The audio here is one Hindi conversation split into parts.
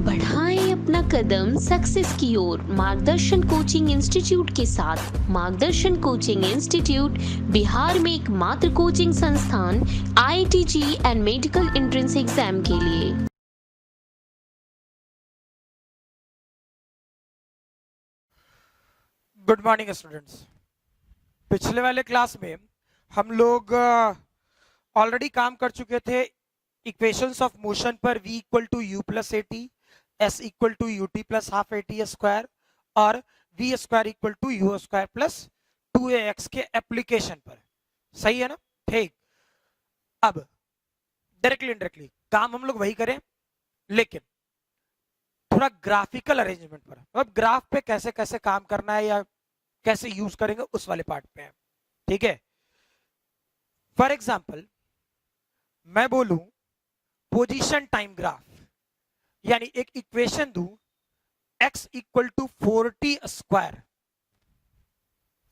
बढ़ाएं अपना कदम सक्सेस की ओर मार्गदर्शन कोचिंग इंस्टीट्यूट के साथ। मार्गदर्शन कोचिंग इंस्टीट्यूट बिहार में एकमात्र कोचिंग संस्थान IIT and medical entrance exam के लिए। Good morning students. पिछले वाले क्लास में हम लोग ऑलरेडी काम कर चुके थे इक्वेशंस ऑफ मोशन पर v equal to U plus A T, S equal to U T plus half A T square और V square equal to U square plus 2ax के एप्लीकेशन पर। सही है ना? ठीक। अब डायरेक्टली इनडायरेक्टली काम हम लोग वही करें, लेकिन थोड़ा ग्राफिकल अरेंजमेंट पर, मतलब ग्राफ पे कैसे कैसे काम करना है या कैसे यूज करेंगे उस वाले पार्ट पे है। ठीक है? फॉर एग्जाम्पल मैं बोलूं पोजीशन टाइम ग्राफ, यानी एक इक्वेशन दूं x equal to 4t square.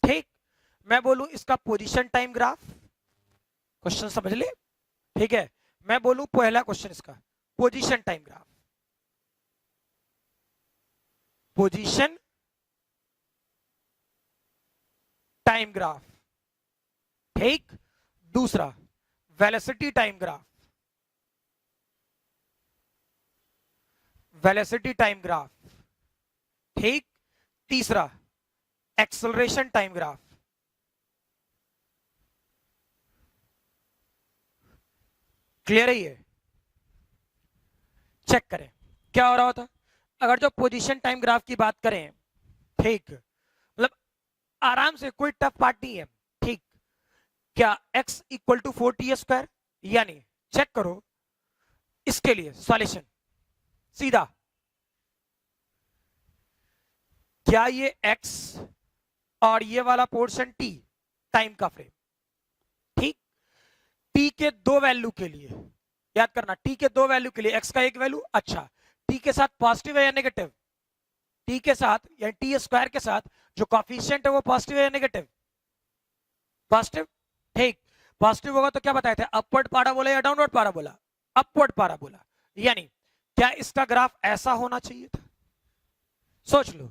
ठीक, मैं बोलूं इसका पोजीशन टाइम ग्राफ। क्वेश्चन समझ ले? ठीक है, मैं बोलूं पहला क्वेश्चन इसका position time graph, position time graph. ठीक, दूसरा velocity time graph, velocity time graph. ठीक, तीसरा एक्सेलरेशन टाइम ग्राफ। क्लियर है? ये चेक करें क्या हो रहा होता अगर जो पोजीशन टाइम ग्राफ की बात करें। ठीक, मतलब आराम से, कोई टफ पार्ट नहीं है। ठीक, क्या x equal to 4t square, यानी चेक करो इसके लिए सॉल्यूशन सीधा, क्या ये x और ये वाला पोर्शन t टाइम का फ्रेम। ठीक, t के दो वैल्यू के लिए याद करना, t के दो वैल्यू के लिए x का एक वैल्यू। अच्छा, t के साथ पॉजिटिव है या नेगेटिव? t के साथ या टी स्क्वायर के साथ जो कॉफिशिएंट है वो पॉजिटिव है या नेगेटिव? पॉजिटिव। ठीक, पॉजिटिव होगा तो क्या बताए थे, अपवर्ड पाराबोला या डाउनवर्ड पाराबोला? Upward parabola. यानी क्या इसका ग्राफ ऐसा होना चाहिए था? सोच लो,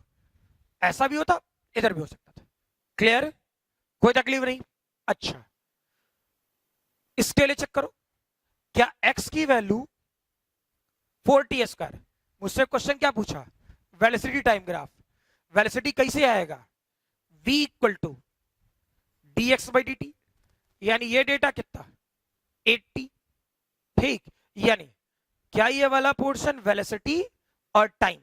ऐसा भी होता, इधर भी हो सकता था। क्लियर? कोई तकलीफ नहीं। अच्छा, इसके लिए चेक करो, क्या x की वैल्यू 4t स्क्वायर, मुझसे क्वेश्चन क्या पूछा, वेलोसिटी टाइम ग्राफ। वेलोसिटी कैसे आएगा, v equal to dx by dt, यानी ये डेटा कितना 80। ठीक, यानी क्या ये वाला पोर्शन वेलोसिटी और टाइम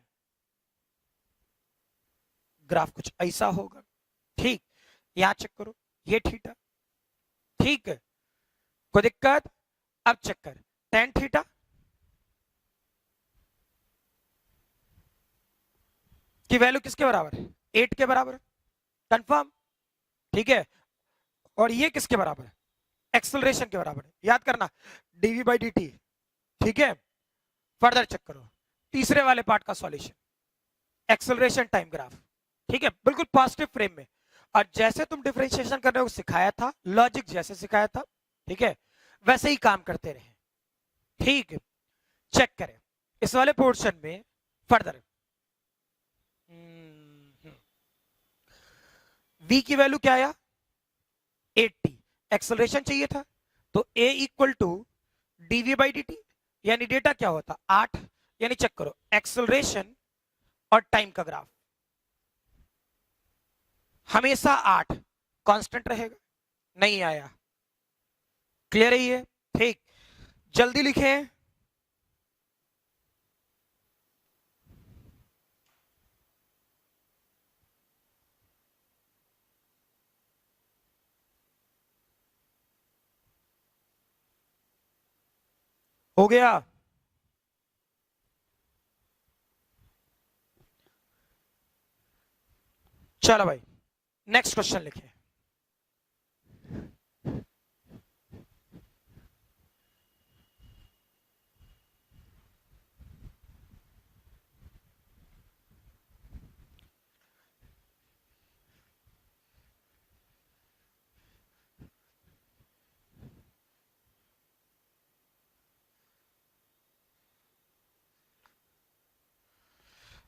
ग्राफ कुछ ऐसा होगा। ठीक, यहां चेक करो ये थीटा। ठीक है, कोई दिक्कत? अब चेक कर टेन थीटा, की वैल्यू किसके बराबर है, 8 के बराबर। कंफर्म? ठीक है, और ये किसके बराबर है, एक्सेलरेशन के बराबर है। याद करना dv बाई dt। ठीक है, फर्दर चेक करो तीसरे वाले पार्ट का सॉल्यूशन, एक्सेलरेशन टाइम ग्राफ। ठीक है, बिल्कुल पॉजिटिव फ्रेम में, और जैसे तुम डिफरेंशिएशन करने को सिखाया था, लॉजिक जैसे सिखाया था, ठीक है, वैसे ही काम करते रहे। ठीक है, चेक करें इस वाले पोर्शन में फर्दर v की वैल्यू क्या आया 80, एक्सेलरेशन चाहिए था तो a equal to dv by dt, यानी डेटा क्या होता 8, यानी चेक करो एक्सेलरेशन और टाइम का ग्राफ हमेशा 8 कांस्टेंट रहेगा, नहीं आया। क्लियर है ये? ठीक, जल्दी लिखें। हो गया? चलो भाई, नेक्स्ट क्वेश्चन लिखें।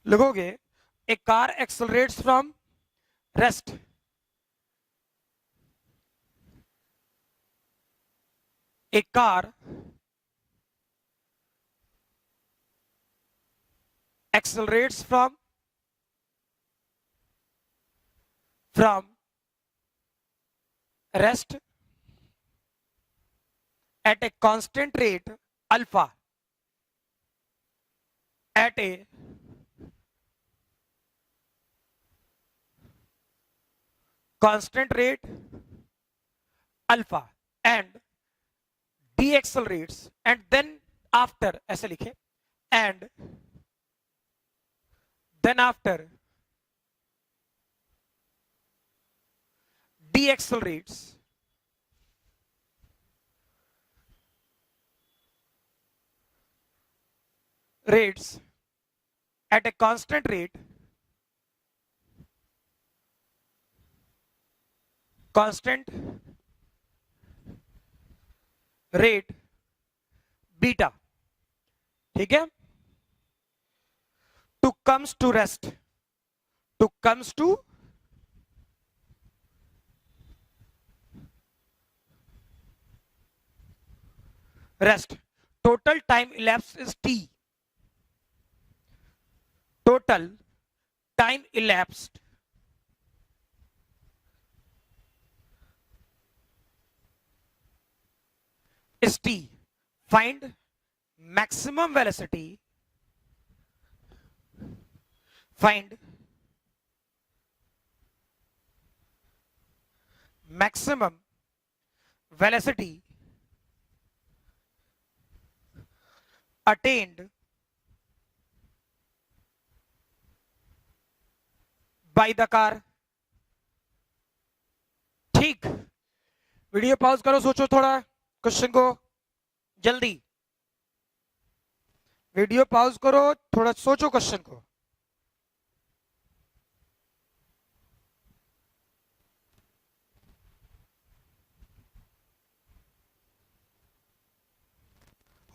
लिखोगे a car accelerates from rest, a car accelerates from rest at a constant rate alpha, at a constant rate alpha and deaccelerates, and then after ऐसे लिखे, and then after deaccelerates rates at a constant rate beta, ठीक है, to comes to rest total time elapsed is t, total time elapsed is t, find maximum velocity, find maximum velocity attained by the car। ठीक, वीडियो पॉज करो, सोचो थोड़ा क्वेश्चन को, जल्दी वीडियो पॉज करो, थोड़ा सोचो क्वेश्चन को।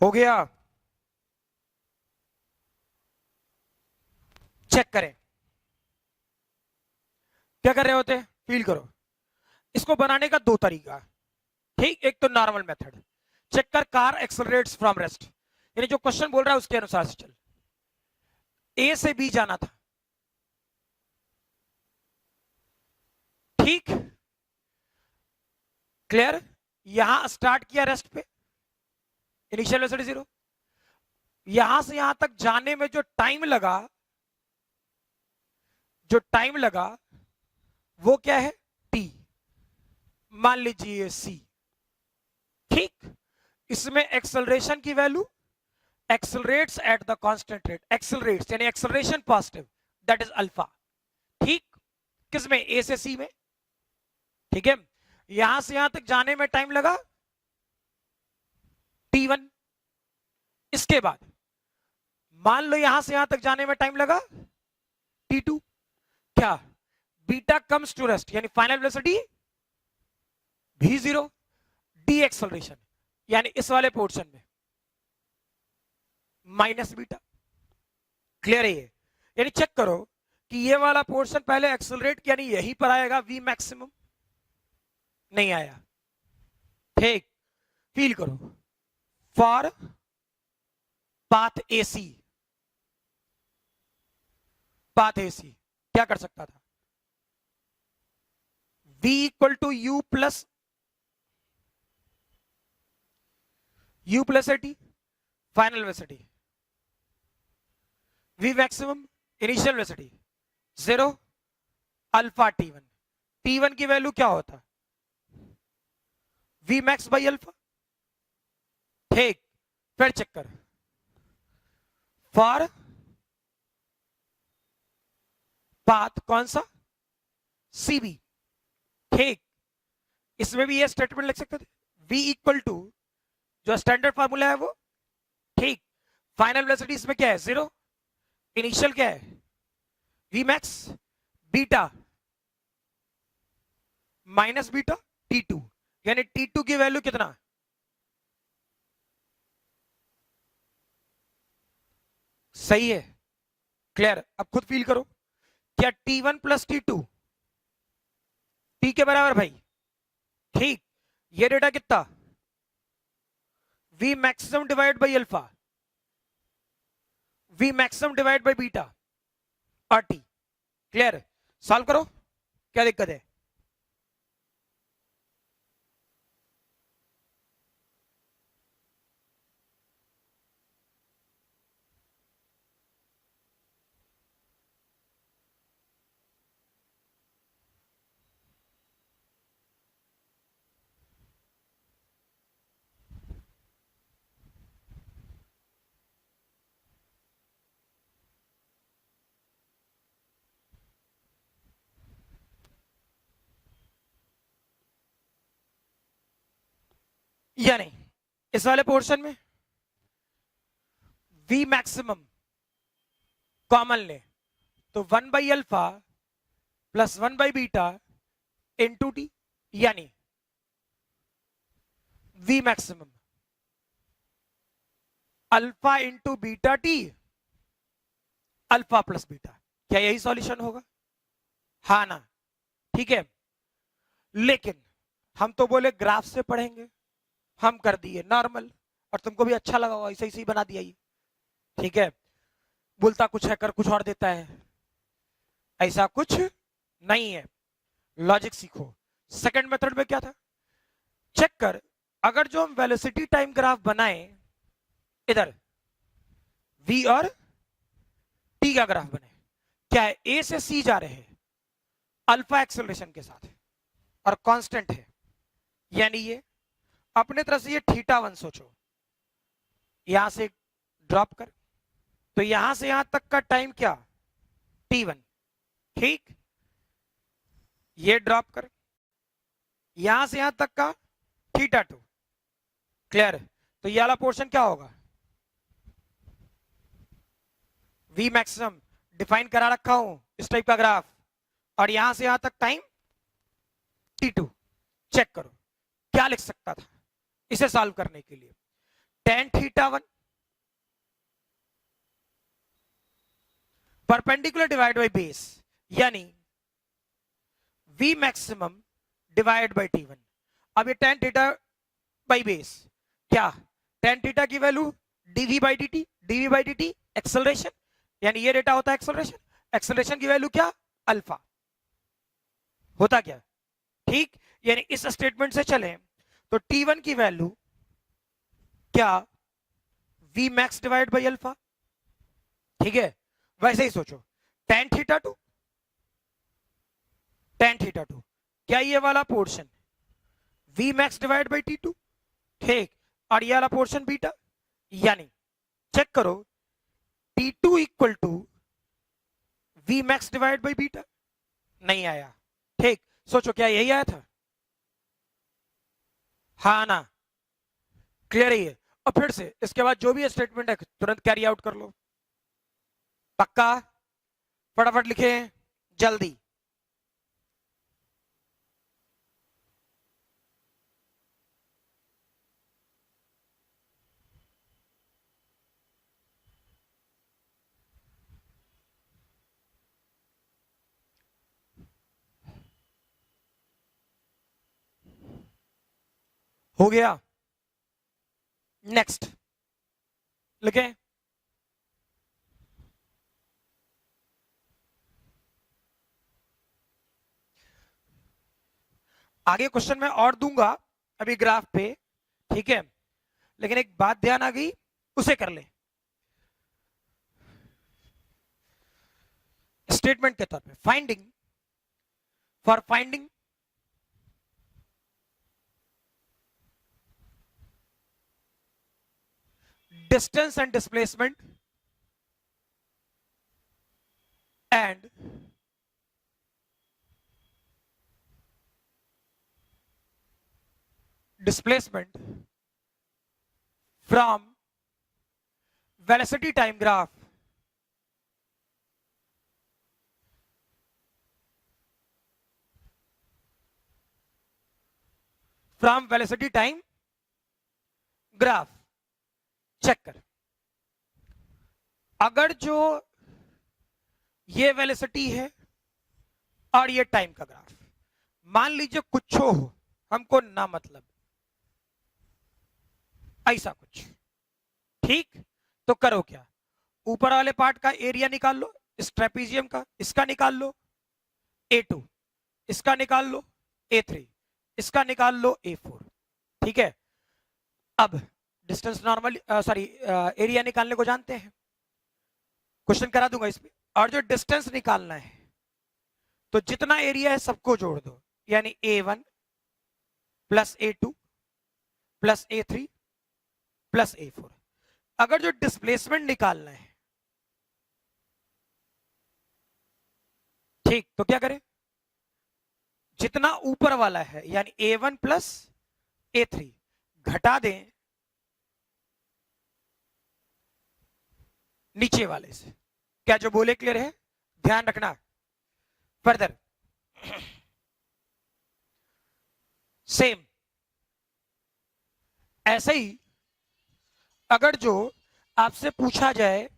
हो गया, चेक करें क्या कर रहे होते, फील करो। इसको बनाने का दो तरीका, ठीक, एक तो नॉर्मल मेथड, चेक कर कार एक्सेलरेट्स फ्रॉम रेस्ट, यानी जो क्वेश्चन बोल रहा है उसके अनुसार से चल। ए से बी जाना था, ठीक, क्लियर, यहां स्टार्ट किया रेस्ट पे, इनिशियल वेलोसिटी 0, यहां से यहां तक जाने में जो टाइम लगा वो क्या है, टी, मान लीजिए सी, ठीक। इसमें एक्सेलरेशन की value, accelerates at the constant rate, accelerates यानी acceleration positive, that is alpha, ठीक, किसमें, ए से सी में, ठीक है। यहां से यहां तक जाने में टाइम लगा t1, इसके बाद मान लो यहां से यहां तक जाने में टाइम लगा t2, क्या, बीटा कम्स टू रेस्ट यानी final velocity v0, D acceleration यानी इस वाले पोर्शन में माइनस बीटा, क्लियर है ये, यानी चेक करो कि ये वाला पोर्शन पहले एक्सेलरेट किया, नहीं यहीं पर आएगा v मैक्सिमम, नहीं आया, ठीक, फील करो, फॉर पाथ एसी क्या कर सकता था, v equal to u plus AT, final velocity, v maximum, initial velocity 0, alpha t1 की वैल्यू क्या होता, v मैक्स बाई अल्फा, ठीक, फिर चेक कर, फॉर पाथ कौन सा, सीबी, ठीक, इसमें भी ये स्टेटमेंट लिख सकते थे, v इक्वल टू जो स्टैंडर्ड फार्मूला है वो, ठीक, फाइनल वेलोसिटी इसमें क्या है 0, इनिशियल क्या है v max beta minus beta t2, यानी t2 की वैल्यू कितना, सही है, क्लियर? अब खुद फील करो, क्या T1 प्लस T2 T के बराबर भाई? ठीक, ये डेटा कितना? V maximum divide by alpha, V maximum divide by beta और T। क्लियर? सॉल्व करो, क्या दिक्कत है? या नहीं? इस वाले पोर्शन में V मैक्सिमम कॉमन ले तो 1 by alpha plus 1 by beta into T, यानी V maximum alpha into beta T, alpha plus beta. क्या यही सॉल्यूशन होगा? हाँ ना? ठीक है, लेकिन हम तो बोले ग्राफ से पढ़ेंगे, हम कर दिए नॉर्मल, और तुमको भी अच्छा लगा होगा, ऐसे ही बना दिया ये। ठीक है, बोलता कुछ है कर कुछ और देता है, ऐसा कुछ नहीं है, लॉजिक सीखो। सेकंड मेथड में क्या था? चेक कर, अगर जो हम वेलोसिटी टाइम ग्राफ बनाए, इधर v और t का ग्राफ बने, क्या है a से c जा रहे हैं अल्फा एक्सेलरेशन के साथ और कांस्टेंट है, यानी ये अपने तरफ से ये θ1 सोचो, यहां से ड्रॉप कर, तो यहां से यहां तक का टाइम क्या? t1। ठीक, ये ड्रॉप कर, यहां से यहां तक का θ2। क्लियर? तो ये वाला पोर्शन क्या होगा? V मैक्सिमम डिफाइन करा रखा हूं इस टाइप का ग्राफ, और यहां से यहां तक टाइम t2। चेक करो क्या लिख सकता था इसे सॉल्व करने के लिए? tan θ1 perpendicular divide by base, यानी V maximum divide by T1। अब ये tan थीटा बाई बेस, क्या tan थीटा की value dv by dt, dv by dt acceleration, यानी ये डेटा होता है एक्सेलरेशन, एक्सेलरेशन की वैल्यू क्या? अल्फा होता क्या? ठीक, यानी इस स्टेटमेंट से चलें तो T1 की वैल्यू क्या? V max divide by alpha. ठीक है, वैसे ही सोचो tan θ2, tan θ2 क्या ये वाला portion V max divide by T2? ठीक, और ये वाला पोर्शन बीटा, यानी चेक करो T2 equal to V max divide by beta. नहीं आया। ठीक, सोचो क्या यही आया था? हाँ ना? क्लियर ही है? और फिर से इसके बाद जो भी स्टेटमेंट है तुरंत कैरी आउट कर लो, पक्का? फटाफट लिखे जल्दी। हो गया? नेक्स्ट लिखे। आगे क्वेश्चन में और दूंगा अभी ग्राफ पे, ठीक है, लेकिन एक बात ध्यान आ गई, उसे कर ले। स्टेटमेंट के तौर पे finding, for finding distance and displacement and displacement from velocity time graph from velocity time graph। Check कर, अगर जो ये वेलोसिटी है और ये टाइम का ग्राफ। मान लीजिए कुछ हो, हमको ना मतलब, ऐसा कुछ, ठीक। तो करो क्या, ऊपर वाले पार्ट का एरिया निकाल लो, इस ट्रेपीजियम का, इसका निकाल लो A2, इसका निकाल लो A3, इसका निकाल लो A4, ठीक है। अब डिस्टेंस नॉर्मल सॉरी एरिया निकालने को जानते हैं, क्वेश्चन करा दूंगा इस पे। और जो डिस्टेंस निकालना है, तो जितना एरिया है सबको जोड़ दो, यानी A1 plus A2 plus A3 plus A4। अगर जो डिस्प्लेसमेंट निकालना है, ठीक, तो क्या करें, जितना ऊपर वाला है यानी A1 प्लस A3 घटा दें नीचे वाले से। क्या जो बोले क्लियर है? ध्यान रखना। फर्दर सेम ऐसे ही अगर जो आपसे पूछा जाए,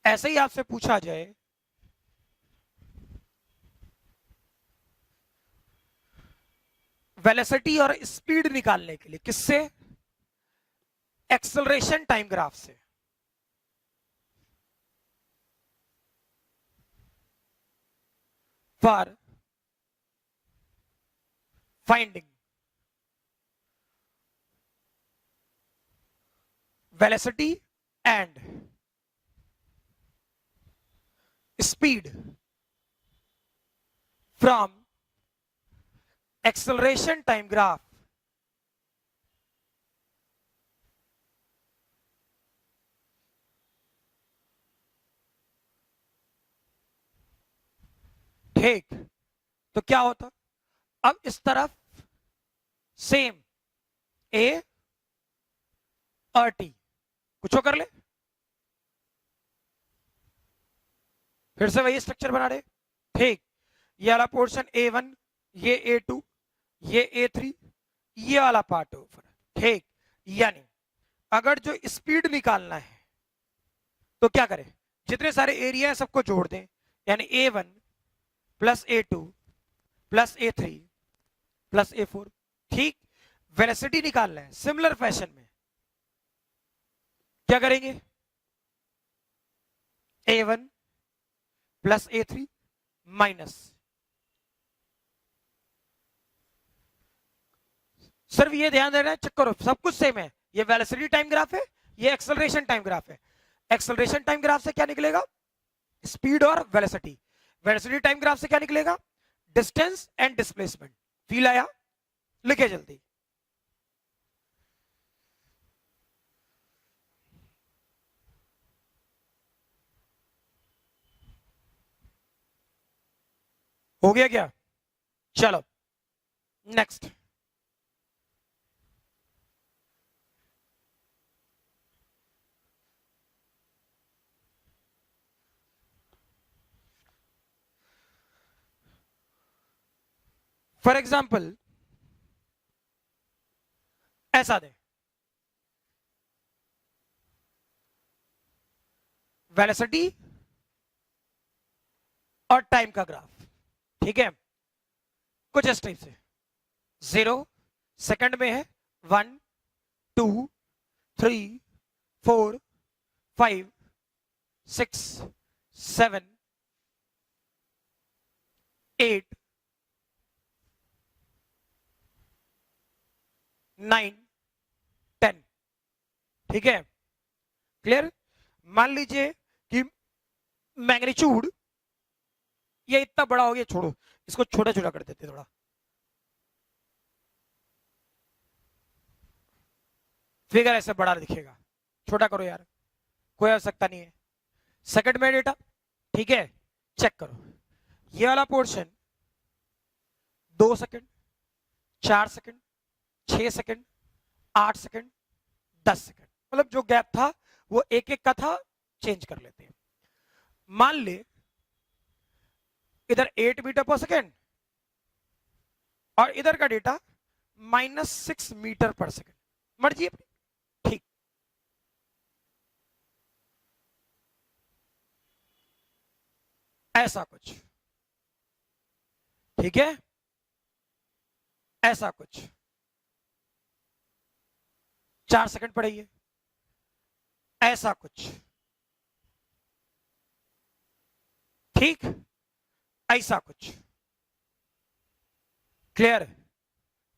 ऐसे ही आपसे पूछा जाए वेलोसिटी और स्पीड निकालने के लिए, किससे? एक्सेलरेशन टाइम ग्राफ से। For finding velocity and speed from acceleration time graph, ठीक। तो क्या होता, अब इस तरफ सेम A और T, कुछ कर ले, फिर से वही स्ट्रक्चर बना रहे, ठीक। ये वाला पोर्शन A1, ये A2, ये A3, ये वाला पार्ट ऊपर, ठीक। यानी अगर जो स्पीड निकालना है तो क्या करें, जितने सारे एरिया है सबको जोड़ दें, यानी A1 plus A2 plus A3 plus A4, ठीक। वेलोसिटी निकालना है सिमिलर फैशन में, क्या करेंगे, A1 प्लस A3 माइनस, सिर्फ ये ध्यान देना है, चेक करो सब कुछ सेम है। ये वेलोसिटी टाइम ग्राफ है, ये एक्सेलरेशन टाइम ग्राफ है। एक्सेलरेशन टाइम ग्राफ से क्या निकलेगा, स्पीड और वेलोसिटी। वेलोसिटी टाइम ग्राफ से क्या निकलेगा, डिस्टेंस एंड डिस्प्लेसमेंट। फील आया? लिखे जल्दी। हो गया क्या? चलो नेक्स्ट। फॉर एग्जाम्पल ऐसा दे, वेलोसिटी और टाइम का ग्राफ, ठीक है, कुछ इस टाइप से। 0 सेकंड में है, 1 2 3 4 5 6 7 8 9 10, ठीक है, क्लियर। मान लीजिए कि मैग्नीट्यूड ये इतना बड़ा हो गया, छोड़ो इसको छोटा छोटा कर देते थोड़ा, फिगर ऐसे बड़ा दिखेगा, छोटा करो यार, कोई आवश्यकता नहीं है। सेकंड में डेटा, ठीक है, चेक करो, ये वाला portion 2 second 4 second 6 second 8 second 10 second, मतलब जो गैप था वो एक एक का था, चेंज कर लेते हैं। मान ले इधर 8 मीटर पर सेकेंड और इधर का डेटा -6 मीटर पर सेकेंड, मर्जी अपनी, ठीक। ऐसा कुछ, ठीक है, ऐसा कुछ। 4 सेकंड पढ़िए, ऐसा कुछ, ठीक, ऐसा कुछ, क्लियर।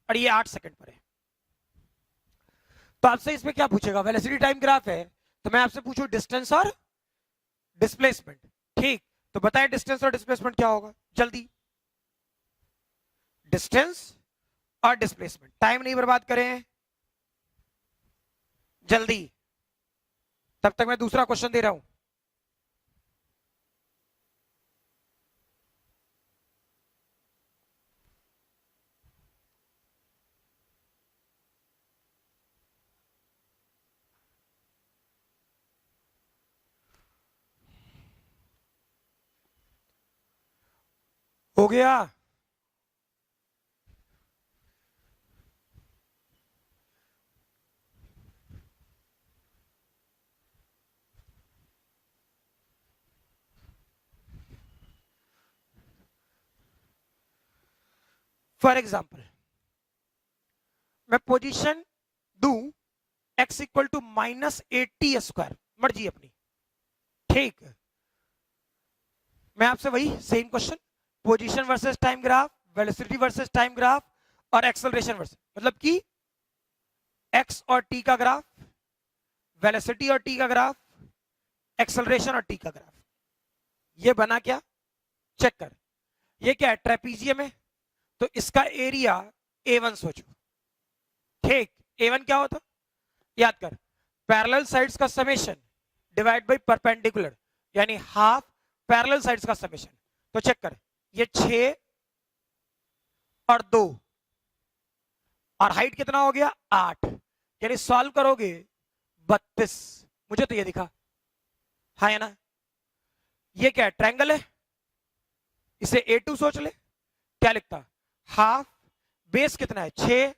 और ये 8 सेकंड पर है। तो आपसे इसमें क्या पूछेगा, वेलोसिटी टाइम ग्राफ है, तो मैं आपसे पूछूं डिस्टेंस और डिस्प्लेसमेंट, ठीक। तो बताए डिस्टेंस और डिस्प्लेसमेंट क्या होगा, जल्दी। डिस्टेंस और डिस्प्लेसमेंट, टाइम नहीं बर्बाद करें, जल्दी। तब तक मैं दूसरा क्वेश्चन दे रहा हूं। हो गया, फॉर एग्जाम्पल मैं पोजीशन दू x इक्वल टू -80² मर्जी अपनी, ठीक। मैं आपसे वही same question, position versus time graph, velocity versus time graph और एक्सेलरेशन वर्सेस, मतलब कि x और t का ग्राफ, वेलोसिटी और t का ग्राफ, एक्सेलरेशन और t का ग्राफ। ये बना क्या, चेक कर। ये क्या है, ट्रेपीजियम है, तो इसका एरिया A1 सोचो, ठीक। A1 क्या होता, याद कर, पैरेलल साइड्स का समेशन डिवाइड बाय परपेंडिकुलर, यानी हाफ पैरेलल साइड्स का समेशन। तो चेक कर, ये 6 और 2 और हाइट कितना हो गया 8, यानी सॉल्व करोगे 32। मुझे तो ये दिखा, हाँ है ना। ये क्या है, ट्रायंगल है, इसे A2 सोच ले, क्या लिखता, हाफ, बेस कितना है 6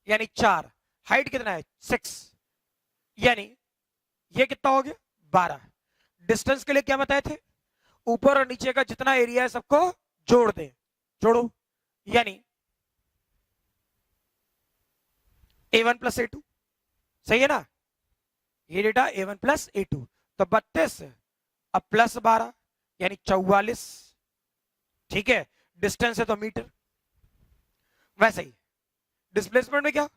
यानी 4, हाइट कितना है 6, यानी ये कितना हो गया 12। डिस्टेंस के लिए क्या बताए थे, ऊपर और नीचे का जितना एरिया है सबको जोड़ दे, जोड़ो, यानी A1 प्लस A2, सही है ना। ये डेटा A1 प्लस A2, तो 32 अब प्लस 12 यानी 44, ठीक है। डिस्टेंस है तो मीटर। वैसे ही डिस्प्लेसमेंट में क्या,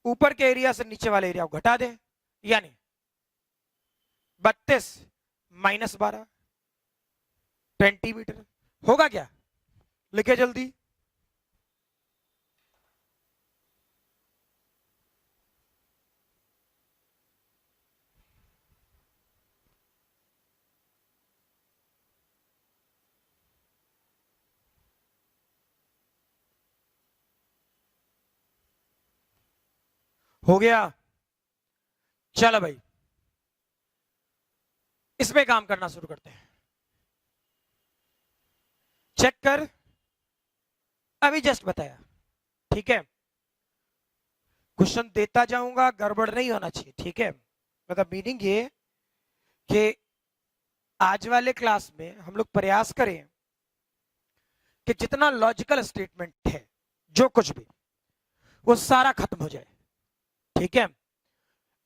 ऊपर के एरिया से नीचे वाले एरिया को घटा दें, यानी 32 माइनस 12 20 मीटर होगा क्या, लिखे जल्दी। हो गया, चलो भाई इसमें काम करना शुरू करते हैं। चेक कर, अभी जस्ट बताया, ठीक है। क्वेश्चन देता जाऊंगा, गड़बड़ नहीं होना चाहिए, ठीक है। मतलब मीनिंग ये कि आज वाले क्लास में हम लोग प्रयास करें कि जितना लॉजिकल स्टेटमेंट है, जो कुछ भी, वो सारा खत्म हो जाए, ठीक है।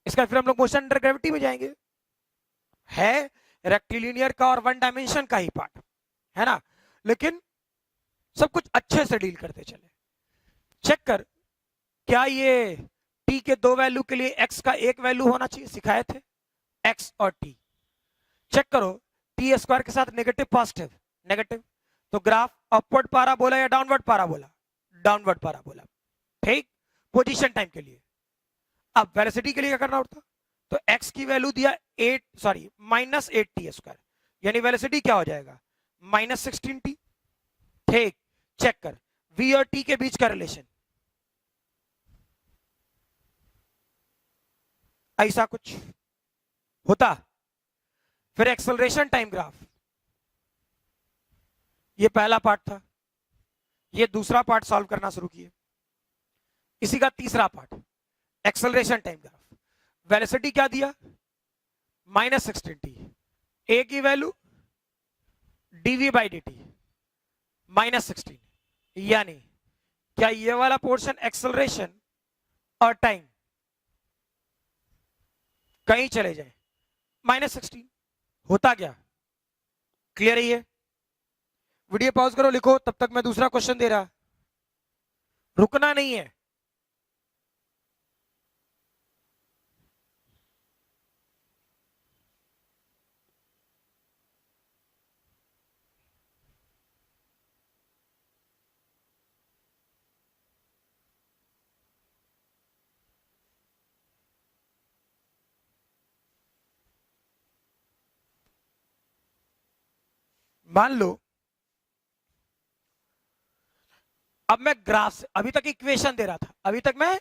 इसका फिर हम लोग मोशन अंडर ग्रेविटी में जाएंगे, है रेक्टिलिनियर का और वन डायमेंशन का ही पार्ट है ना, लेकिन सब कुछ अच्छे से डील करते चले। चेक कर, क्या ये t के 2 वैल्यू के लिए x का 1 वैल्यू होना चाहिए, सिखाए थे, x और t। चेक करो, t स्क्वायर के साथ नेगेटिव पॉजिटिव, नेगेटिव, तो ग्राफ अपवर्ड पैराबोला या डाउनवर्ड पैराबोला, डाउनवर्ड पैराबोला, ठीक। पोजीशन टाइम के लिए, अब वेलोसिटी के लिए क्या करना होता, तो x की वैल्यू दिया -8t स्क्वायर, यानी वेलोसिटी क्या हो जाएगा -16t, ठीक। चेक कर, v और t के बीच का रिलेशन, ऐसा कुछ होता। फिर एक्सेलरेशन टाइम ग्राफ, ये पहला पार्ट था, ये दूसरा पार्ट सॉल्व करना शुरू किए, इसी का तीसरा part acceleration time graph. Velocity क्या दिया -16t, a की value DV by D T -16, यानी क्या ये वाला पोर्शन एक्सेलरेशन और टाइम कहीं चले जाए -16, होता क्या? क्लियर है ये? वीडियो पॉज करो, लिखो, तब तक मैं दूसरा क्वेश्चन दे रहा, रुकना नहीं है। मान लो अब मैं ग्राफ से, अभी तक इक्वेशन दे रहा था, अभी तक मैं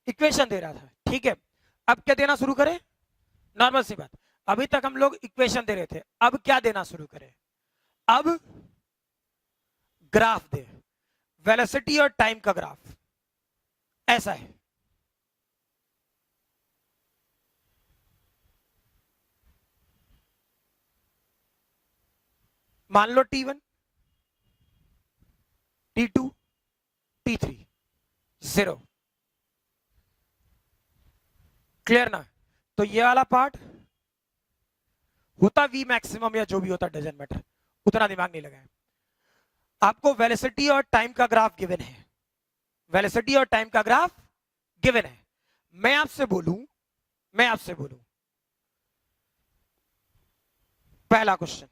इक्वेशन दे रहा था, ठीक है। अब क्या देना शुरू करें? नॉर्मल सी बात, अभी तक हम लोग इक्वेशन दे रहे थे, अब क्या देना शुरू करें? अब ग्राफ दे, वेलोसिटी और टाइम का ग्राफ ऐसा है। मान लो T1, T2, T3, 0। क्लियर ना? तो ये वाला पार्ट होता V मैक्सिमम या जो भी होता, डजंट मैटर, उतना दिमाग नहीं लगाए। आपको वेलोसिटी और टाइम का ग्राफ गिवन है, वेलोसिटी और टाइम का ग्राफ गिवन है। मैं आपसे बोलूं पहला क्वेश्चन,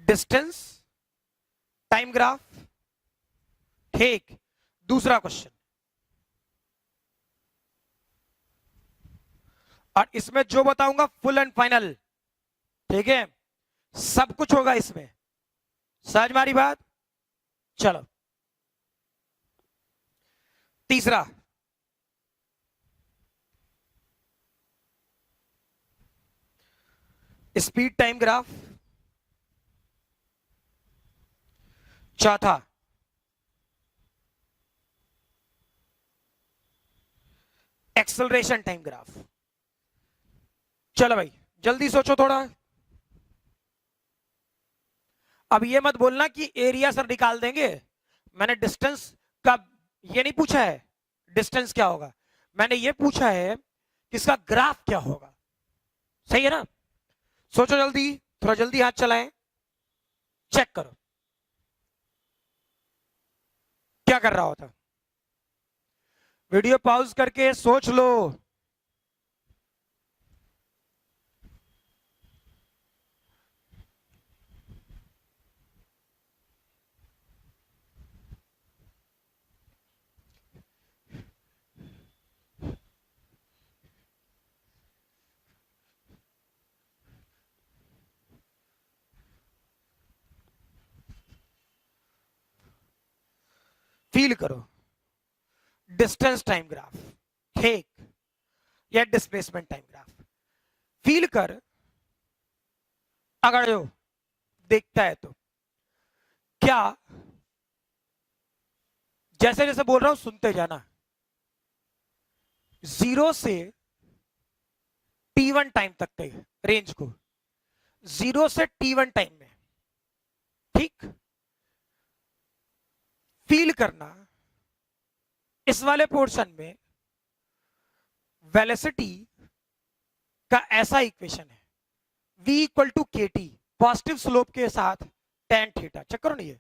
डिस्टेंस टाइम ग्राफ, ठीक। दूसरा क्वेश्चन, और इसमें जो बताऊंगा फुल एंड फाइनल, ठीक है, सब कुछ होगा इसमें, समझ मारी बात? चलो तीसरा, स्पीड टाइम ग्राफ। चौथा, एक्सेलरेशन टाइम ग्राफ। चलो भाई जल्दी सोचो थोड़ा। अब ये मत बोलना कि एरिया सर निकाल देंगे, मैंने डिस्टेंस का ये नहीं पूछा है, डिस्टेंस क्या होगा, मैंने ये पूछा है कि इसका ग्राफ क्या होगा। सही है ना? सोचो जल्दी, थोड़ा जल्दी हाथ चलाएं, चेक करो क्या कर रहा होता। वीडियो पॉज करके सोच लो। फील करो, डिस्टेंस टाइम ग्राफ, ठीक, या डिस्प्लेसमेंट टाइम ग्राफ, फील कर। अगर जो देखता है तो क्या, जैसे जैसे बोल रहा हूं सुनते जाना, 0 से T1 टाइम तक के रेंज को, 0 से T1 टाइम में, ठीक, फील करना। इस वाले पोर्शन में वेलोसिटी का ऐसा इक्वेशन है, v इक्वल टू के टी, पॉजिटिव स्लोप के साथ tan थीटा। चेक करो नहीं, ये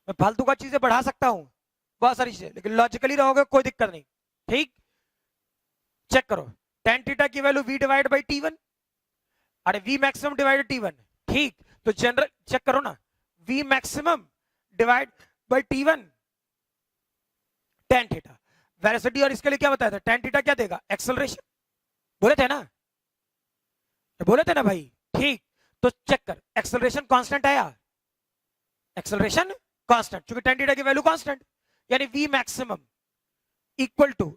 मैं फालतू का चीजें बढ़ा सकता हूं, बहुत सारी चीजें, लेकिन लॉजिकली रहोगे कोई दिक्कत नहीं, ठीक। चेक करो, tan थीटा की value v divide by T1, अरे v मैक्सिमम डिवाइड T1, ठीक। तो जनरल चेक करो ना, v maximum divide by T1 tan theta, velocity, और इसके लिए क्या बताया था, tan थीटा क्या देगा, एक्सेलरेशन, बोले थे ना, बोले थे ना भाई, ठीक। तो चेक कर, एक्सेलरेशन कांस्टेंट आया, एक्सेलरेशन कांस्टेंट, क्योंकि tan थीटा की वैल्यू कांस्टेंट, यानी v maximum equal to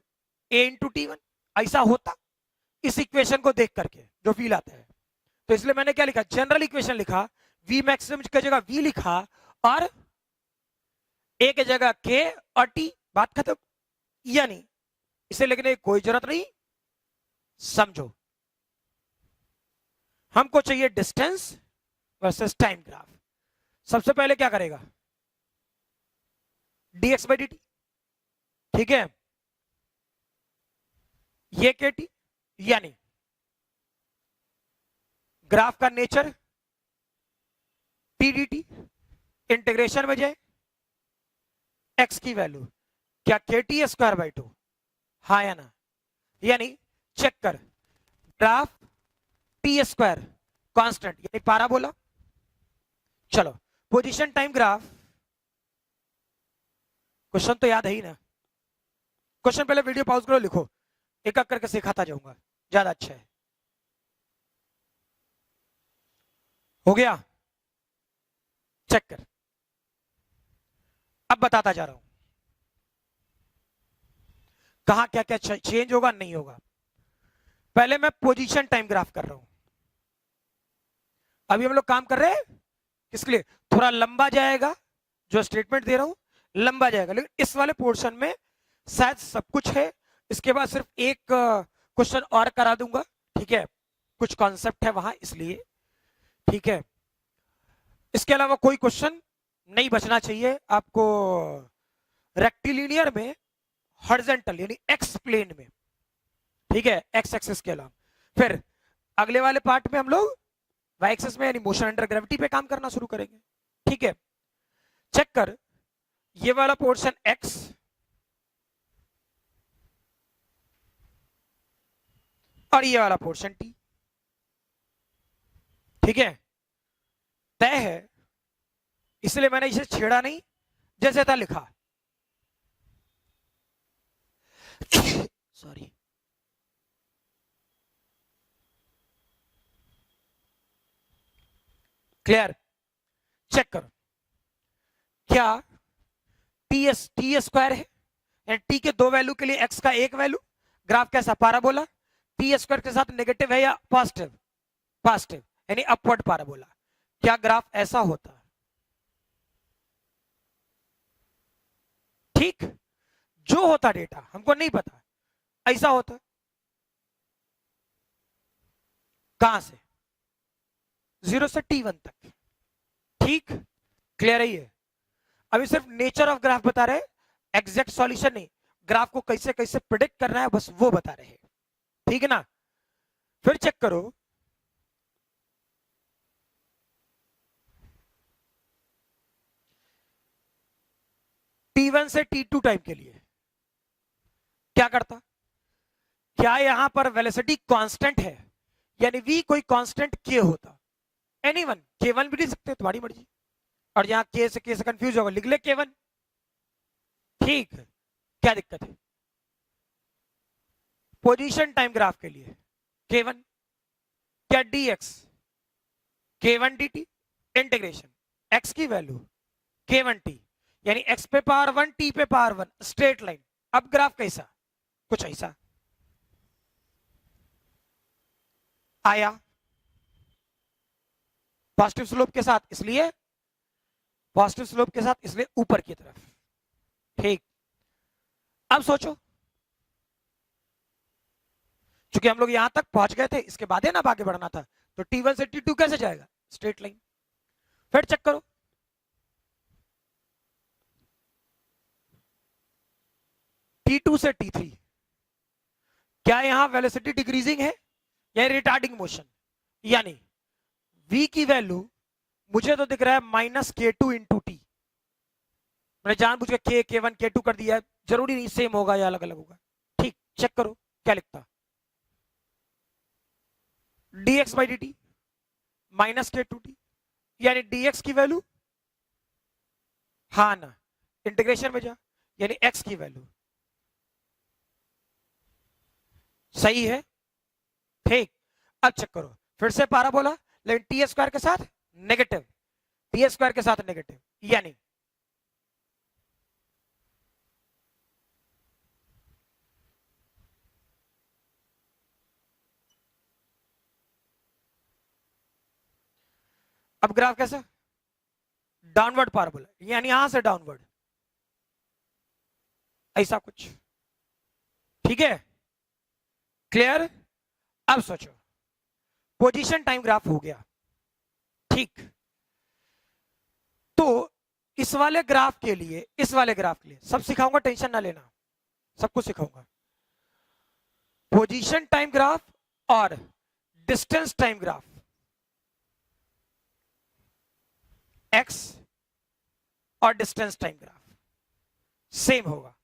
a into T1, ऐसा होता इस इक्वेशन को देख करके जो फील आता है। तो इसलिए मैंने क्या लिखा, जनरल इक्वेशन लिखा, v मैक्सिमम की जगह v लिखा, और a की जगह k और t, बात खत्म। यानी इसे लिखने की कोई जरूरत नहीं, समझो। हमको चाहिए डिस्टेंस वर्सेस टाइम ग्राफ। सबसे पहले क्या करेगा, dx बाई dt, ठीक है, ये kt, यानी ग्राफ का नेचर pdt, इंटीग्रेशन में जाए x की वैल्यू, क्या kt स्क्वायर बाई 2, हाँ या ना, यानी चेक कर, ग्राफ टी स्क्वायर कांस्टेंट यानी पैराबोला। चलो पोजीशन टाइम ग्राफ, क्वेश्चन तो याद है ही ना, क्वेश्चन पहले वीडियो पॉज करो, लिखो, एक एक करके सिखाता जाऊंगा, ज्यादा अच्छा है। हो गया, चेक कर, अब बताता जा रहा हूं कहां क्या क्या चेंज होगा नहीं होगा। पहले मैं पोजीशन टाइम ग्राफ कर रहा हूं, अभी हम लोग काम कर रहे हैं किसके लिए, थोड़ा लंबा जाएगा, जो स्टेटमेंट दे रहा हूं लंबा जाएगा, लेकिन इस वाले पोर्शन में शायद सब कुछ है, इसके बाद सिर्फ एक क्वेश्चन और करा दूंगा, ठीक है, कुछ कॉन्सेप्ट है वहां इसलिए, ठीक है, इसके अलावा कोई क्वेश्चन नहीं बचना चाहिए आपको। रेक्टिलिनियर में हॉरिजॉन्टल यानी एक्स प्लेन में, ठीक है, एक्स एक्सिस के अलावा, फिर अगले वाले पार्ट में हम लोग वाई एक्सिस में यानी मोशन अंडर ग्रेविटी पे काम करना शुरू करेंगे, ठीक है। चेक कर, ये वाला पोर्शन एक्स और ये वाला पोर्शन टी, ठीक है, तय है, इसलिए मैंने इसे छेड़ा नहीं, जैसे था लिखा, सॉरी, क्लियर। चेक करो, क्या टी स्क्वायर है, टी के दो वैल्यू के लिए एक्स का एक वैल्यू, ग्राफ कैसा पैराबोला, टी स्क्वायर के साथ नेगेटिव है या पॉजिटिव, पॉजिटिव यानी अपवर्ड पैराबोला, क्या ग्राफ ऐसा होता, ठीक, जो होता डेटा हमको नहीं पता, ऐसा होता, कहां से, 0 से t1 तक, ठीक, क्लियर है। अभी सिर्फ नेचर ऑफ ग्राफ बता रहे, एग्जैक्ट सॉल्यूशन नहीं, ग्राफ को कैसे कैसे प्रिडिक्ट करना है बस वो बता रहे हैं, ठीक है ना। फिर चेक करो, t1 से t2 टाइम के लिए क्या करता, क्या यहां पर वेलोसिटी कांस्टेंट है, यानी v कोई कांस्टेंट k होता, एनीवन k1 भी लिख सकते हैं, तुम्हारी मर्जी, और यहां k से कंफ्यूज होगा, लिख ले k1, ठीक, क्या दिक्कत है। पोजीशन टाइम ग्राफ के लिए k1, क्या dx k1 dt, integration x की वैल्यू k1t, यानी x पे पावर 1 t पे पावर 1, स्ट्रेट लाइन। अब ग्राफ कैसा, कुछ ऐसा आया, पॉजिटिव स्लोप के साथ, इसलिए पॉजिटिव स्लोप के साथ इसलिए ऊपर की तरफ, ठीक। अब सोचो, क्योंकि हम लोग यहां तक पहुंच गए थे, इसके बाद है ना आगे बढ़ना था, तो t1 से t2 कैसे जाएगा, स्ट्रेट लाइन। फिर चेक करो, t2 से t3, क्या यहां वेलोसिटी डिक्रीजिंग है या रिटार्डिंग मोशन, यानी v की वैल्यू मुझे तो दिख रहा है माइनस k2 इंटू टी, मैंने जानबूझ के k1 k2 कर दिया है, जरूरी नहीं सेम होगा या अलग अलग होगा, ठीक। चेक करो क्या लिखता, dx by dt minus k2t, यानी dx की वैल्यू, हाँ ना, इंटीग्रेशन में जा, यानी x की वैल्यू, सही है, ठीक। अब चेक करो, फिर से पैराबोला, लेकिन टी स्क्वायर के साथ नेगेटिव, टी स्क्वायर के साथ नेगेटिव, यानी अब ग्राफ कैसा, डाउनवर्ड पैराबोला, यानी यहां से डाउनवर्ड, ऐसा कुछ, ठीक है, क्लियर। अब सोचो, पोजीशन टाइम ग्राफ हो गया, ठीक। तो इस वाले ग्राफ के लिए, इस वाले ग्राफ के लिए सब सिखाऊंगा, टेंशन ना लेना, सब कुछ सिखाऊंगा। पोजीशन टाइम ग्राफ और डिस्टेंस टाइम ग्राफ, एक्स और डिस्टेंस टाइम ग्राफ सेम होगा।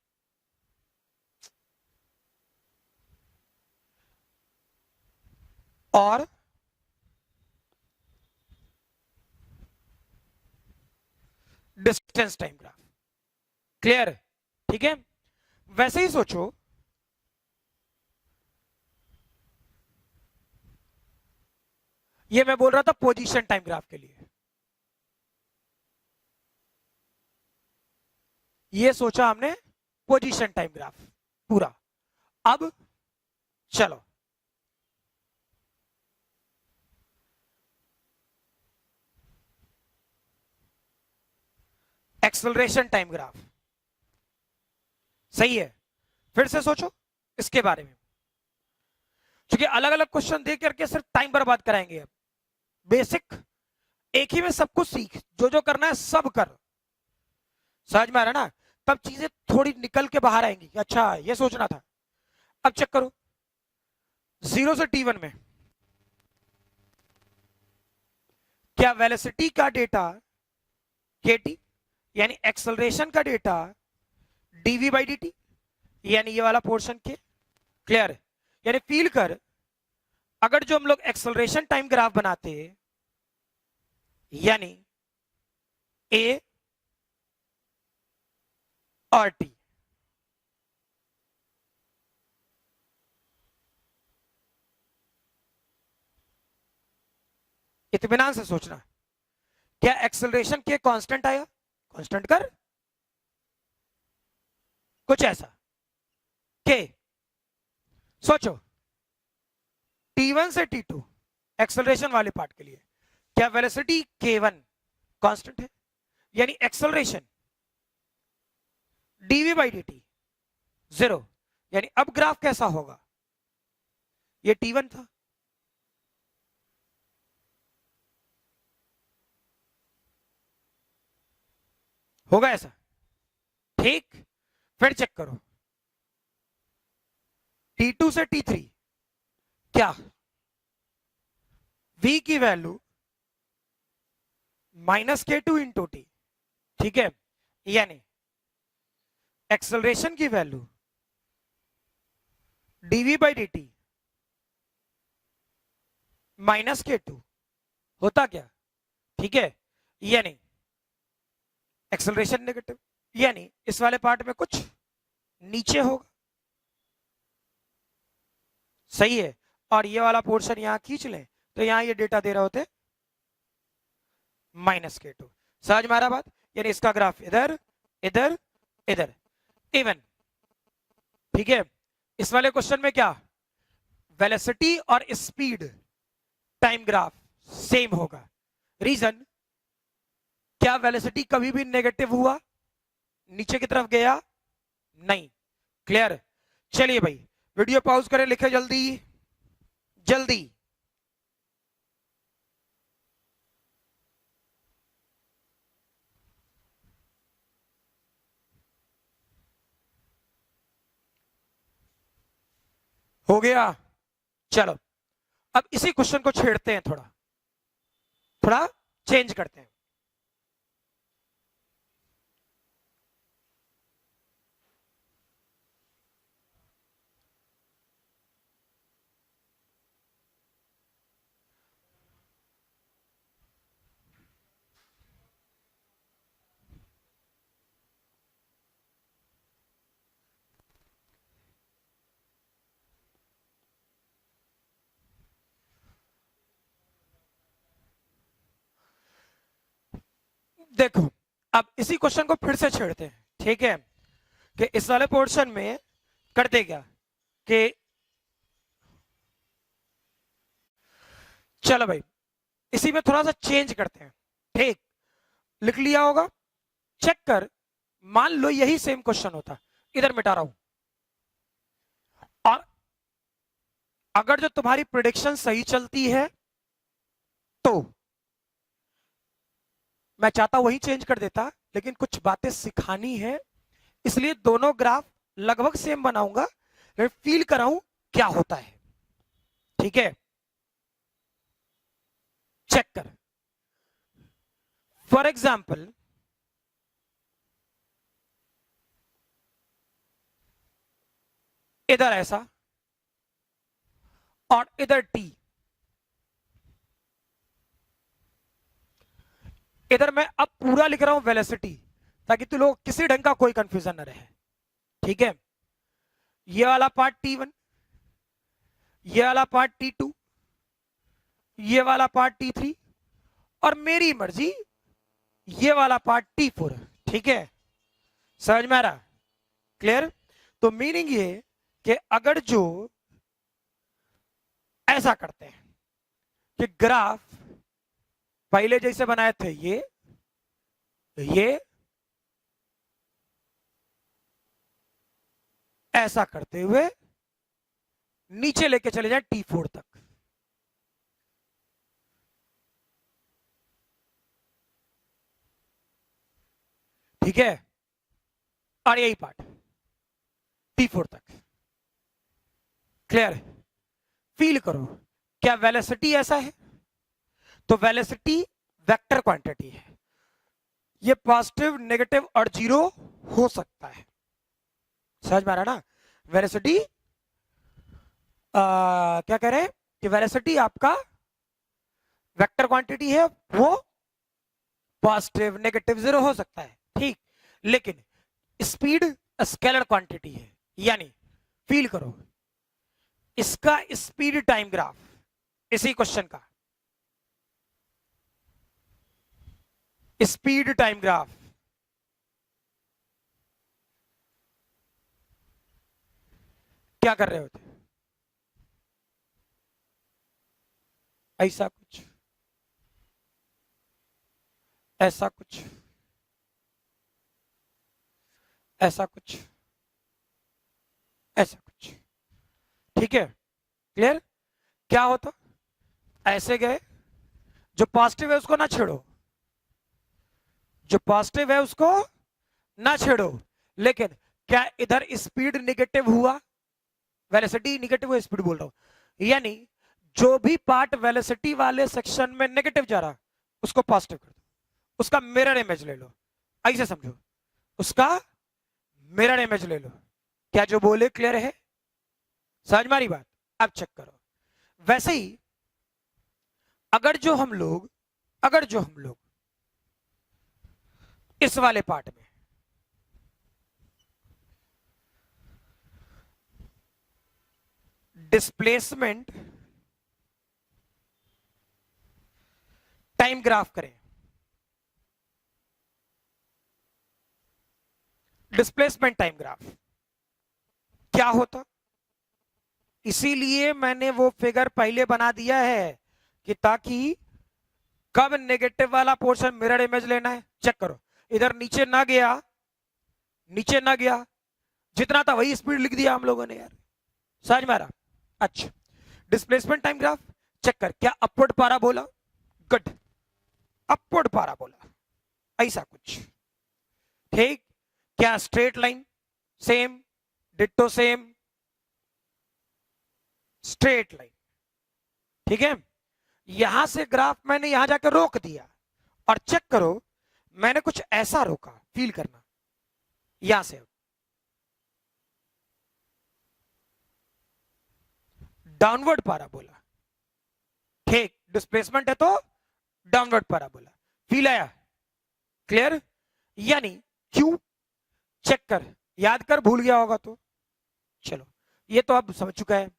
और डिस्टेंस टाइम ग्राफ, क्लियर, ठीक है। वैसे ही सोचो, ये मैं बोल रहा था पोजीशन टाइम ग्राफ के लिए, ये सोचा हमने पोजीशन टाइम ग्राफ पूरा। अब चलो एक्सेलरेशन टाइम ग्राफ, सही है। फिर से सोचो इसके बारे में, क्योंकि अलग अलग क्वेश्चन दे करके सिर्फ टाइम बर्बाद कराएंगे। अब बेसिक एक ही में सब कुछ सीख, जो जो करना है सब कर, समझ में आ रहा ना, तब चीजें थोड़ी निकल के बाहर आएंगी कि अच्छा ये सोचना था। अब चेक करो, 0 से t1 में क्या वेलोसिटी का डेटा kt यानी एक्सेलरेशन का डेटा dv/dt यानी ये वाला पोर्शन के, क्लियर। यानी फील कर, अगर जो हम लोग एक्सेलरेशन टाइम ग्राफ बनाते यानी a और t, इत्मीनान से सोचना, क्या एक्सेलरेशन के कांस्टेंट आया, कांस्टेंट कर कुछ ऐसा के, सोचो t1 से t2 एक्सेलरेशन वाले पार्ट के लिए क्या वेलोसिटी k1 कांस्टेंट है, यानी एक्सेलरेशन dv/dt 0, यानी अब ग्राफ कैसा होगा, ये t1 था, होगा ऐसा, ठीक। फिर चेक करो t2 से t3 क्या v की वैल्यू -k2 इंटू टी, ठीक है, यानी एक्सेलरेशन की वैल्यू dv/dt -k2 होता क्या, ठीक है, यानी एक्सेलरेशन नेगेटिव, यानी इस वाले पार्ट में कुछ नीचे होगा, सही है। और ये वाला पोर्शन यहां खींच लें तो यहां ये डेटा दे रहे होते -k2, समझ में आ रहा बात, यानी इसका ग्राफ इधर इधर इधर इवन, ठीक है। इस वाले क्वेश्चन में क्या वेलोसिटी और स्पीड टाइम ग्राफ सेम होगा, रीजन क्या वेलोसिटी कभी भी नेगेटिव हुआ, नीचे की तरफ गया नहीं, क्लियर। चलिए भाई वीडियो पॉज करें, लिखे जल्दी जल्दी। हो गया, चलो अब इसी क्वेश्चन को छेड़ते हैं, थोड़ा थोड़ा चेंज करते हैं। देखो अब इसी क्वेश्चन को फिर से छेड़ते हैं, ठीक है, कि इस वाले पोर्शन में करते क्या कि चलो भाई इसी में थोड़ा सा चेंज करते हैं, ठीक। लिख लिया होगा, चेक कर, मान लो यही सेम क्वेश्चन होता, इधर मिटा रहा हूं, और अगर जो तुम्हारी प्रेडिक्शन सही चलती है तो मैं चाहता वही चेंज कर देता, लेकिन कुछ बातें सिखानी है, इसलिए दोनों ग्राफ लगभग सेम बनाऊंगा, लेकिन फील कराऊं क्या होता है। ठीक है, चेक कर। फॉर एग्जाम्पल इधर ऐसा और इधर टी, इधर मैं अब पूरा लिख रहा हूं वेलोसिटी, ताकि तू लोग किसी ढंग का कोई कंफ्यूजन न रहे। ठीक है, ये वाला पार्ट T1, ये वाला पार्ट T2, ये वाला पार्ट T3 और मेरी मर्जी ये वाला पार्ट T4। ठीक है, समझ में आ रहा? क्लियर? तो मीनिंग ये कि अगर जो ऐसा करते हैं कि ग्राफ पहले जैसे बनाए थे, ये ऐसा करते हुए नीचे लेके चले जाए T4 तक, ठीक है, और यही पार्ट T4 तक। क्लियर? फील करो, क्या वेलोसिटी ऐसा है? तो वेलोसिटी वेक्टर क्वांटिटी है, ये पॉजिटिव, नेगेटिव और जीरो हो सकता है। समझ में आ रहा ना? वेलोसिटी क्या कह रहे हैं कि वेलोसिटी आपका वेक्टर क्वांटिटी है, वो पॉजिटिव, नेगेटिव, जीरो हो सकता है। ठीक, लेकिन स्पीड स्केलर क्वांटिटी है, यानी फील करो इसका स्पीड टाइम ग्राफ, इसी क्वेश्चन का स्पीड टाइम ग्राफ क्या कर रहे होते? ऐसा कुछ, ऐसा कुछ, ऐसा कुछ, ऐसा कुछ। ठीक है, क्लियर? क्या होता? ऐसे गए, जो पॉजिटिव है उसको ना छेड़ो, जो पॉजिटिव है उसको ना छेड़ो, लेकिन क्या इधर स्पीड निगेटिव हुआ? वेलोसिटी निगेटिव हुआ, स्पीड बोल रहा हूं, यानी जो भी पार्ट वेलोसिटी वाले सेक्शन में नेगेटिव जा रहा उसको पॉजिटिव कर दो, उसका मिरर इमेज ले लो। ऐसे समझो, उसका मिरर इमेज ले लो। क्या जो बोले क्लियर है? समझ मारी बात? अब चेक करो, वैसे ही अगर जो हम लोग इस वाले पार्ट में डिस्प्लेसमेंट टाइम ग्राफ करें, डिस्प्लेसमेंट टाइम ग्राफ क्या होता? इसीलिए मैंने वो फिगर पहले बना दिया है कि ताकि कब नेगेटिव वाला पोर्शन मिरर इमेज लेना है। चेक करो, इधर नीचे ना गया, नीचे ना गया, जितना था वही स्पीड लिख दिया हम लोगों ने यार। समझ में आ रहा? अच्छा, डिस्प्लेसमेंट टाइम ग्राफ चेक कर, क्या अपवर्ड पारा बोला? गुड, अपवर्ड पारा बोला, ऐसा कुछ। ठीक, क्या straight line? Same, ditto same, straight line. ठीक है, यहां से ग्राफ मैंने यहां जाकर रोक दिया, और चेक करो मैंने कुछ ऐसा रोका, फील करना, यहां से डाउनवर्ड पैराबोला। ठीक, डिस्प्लेसमेंट है तो डाउनवर्ड पैराबोला, फील आया? क्लियर? यानी क्यों? चेक कर, याद कर, भूल गया होगा तो चलो, ये तो अब समझ चुका है।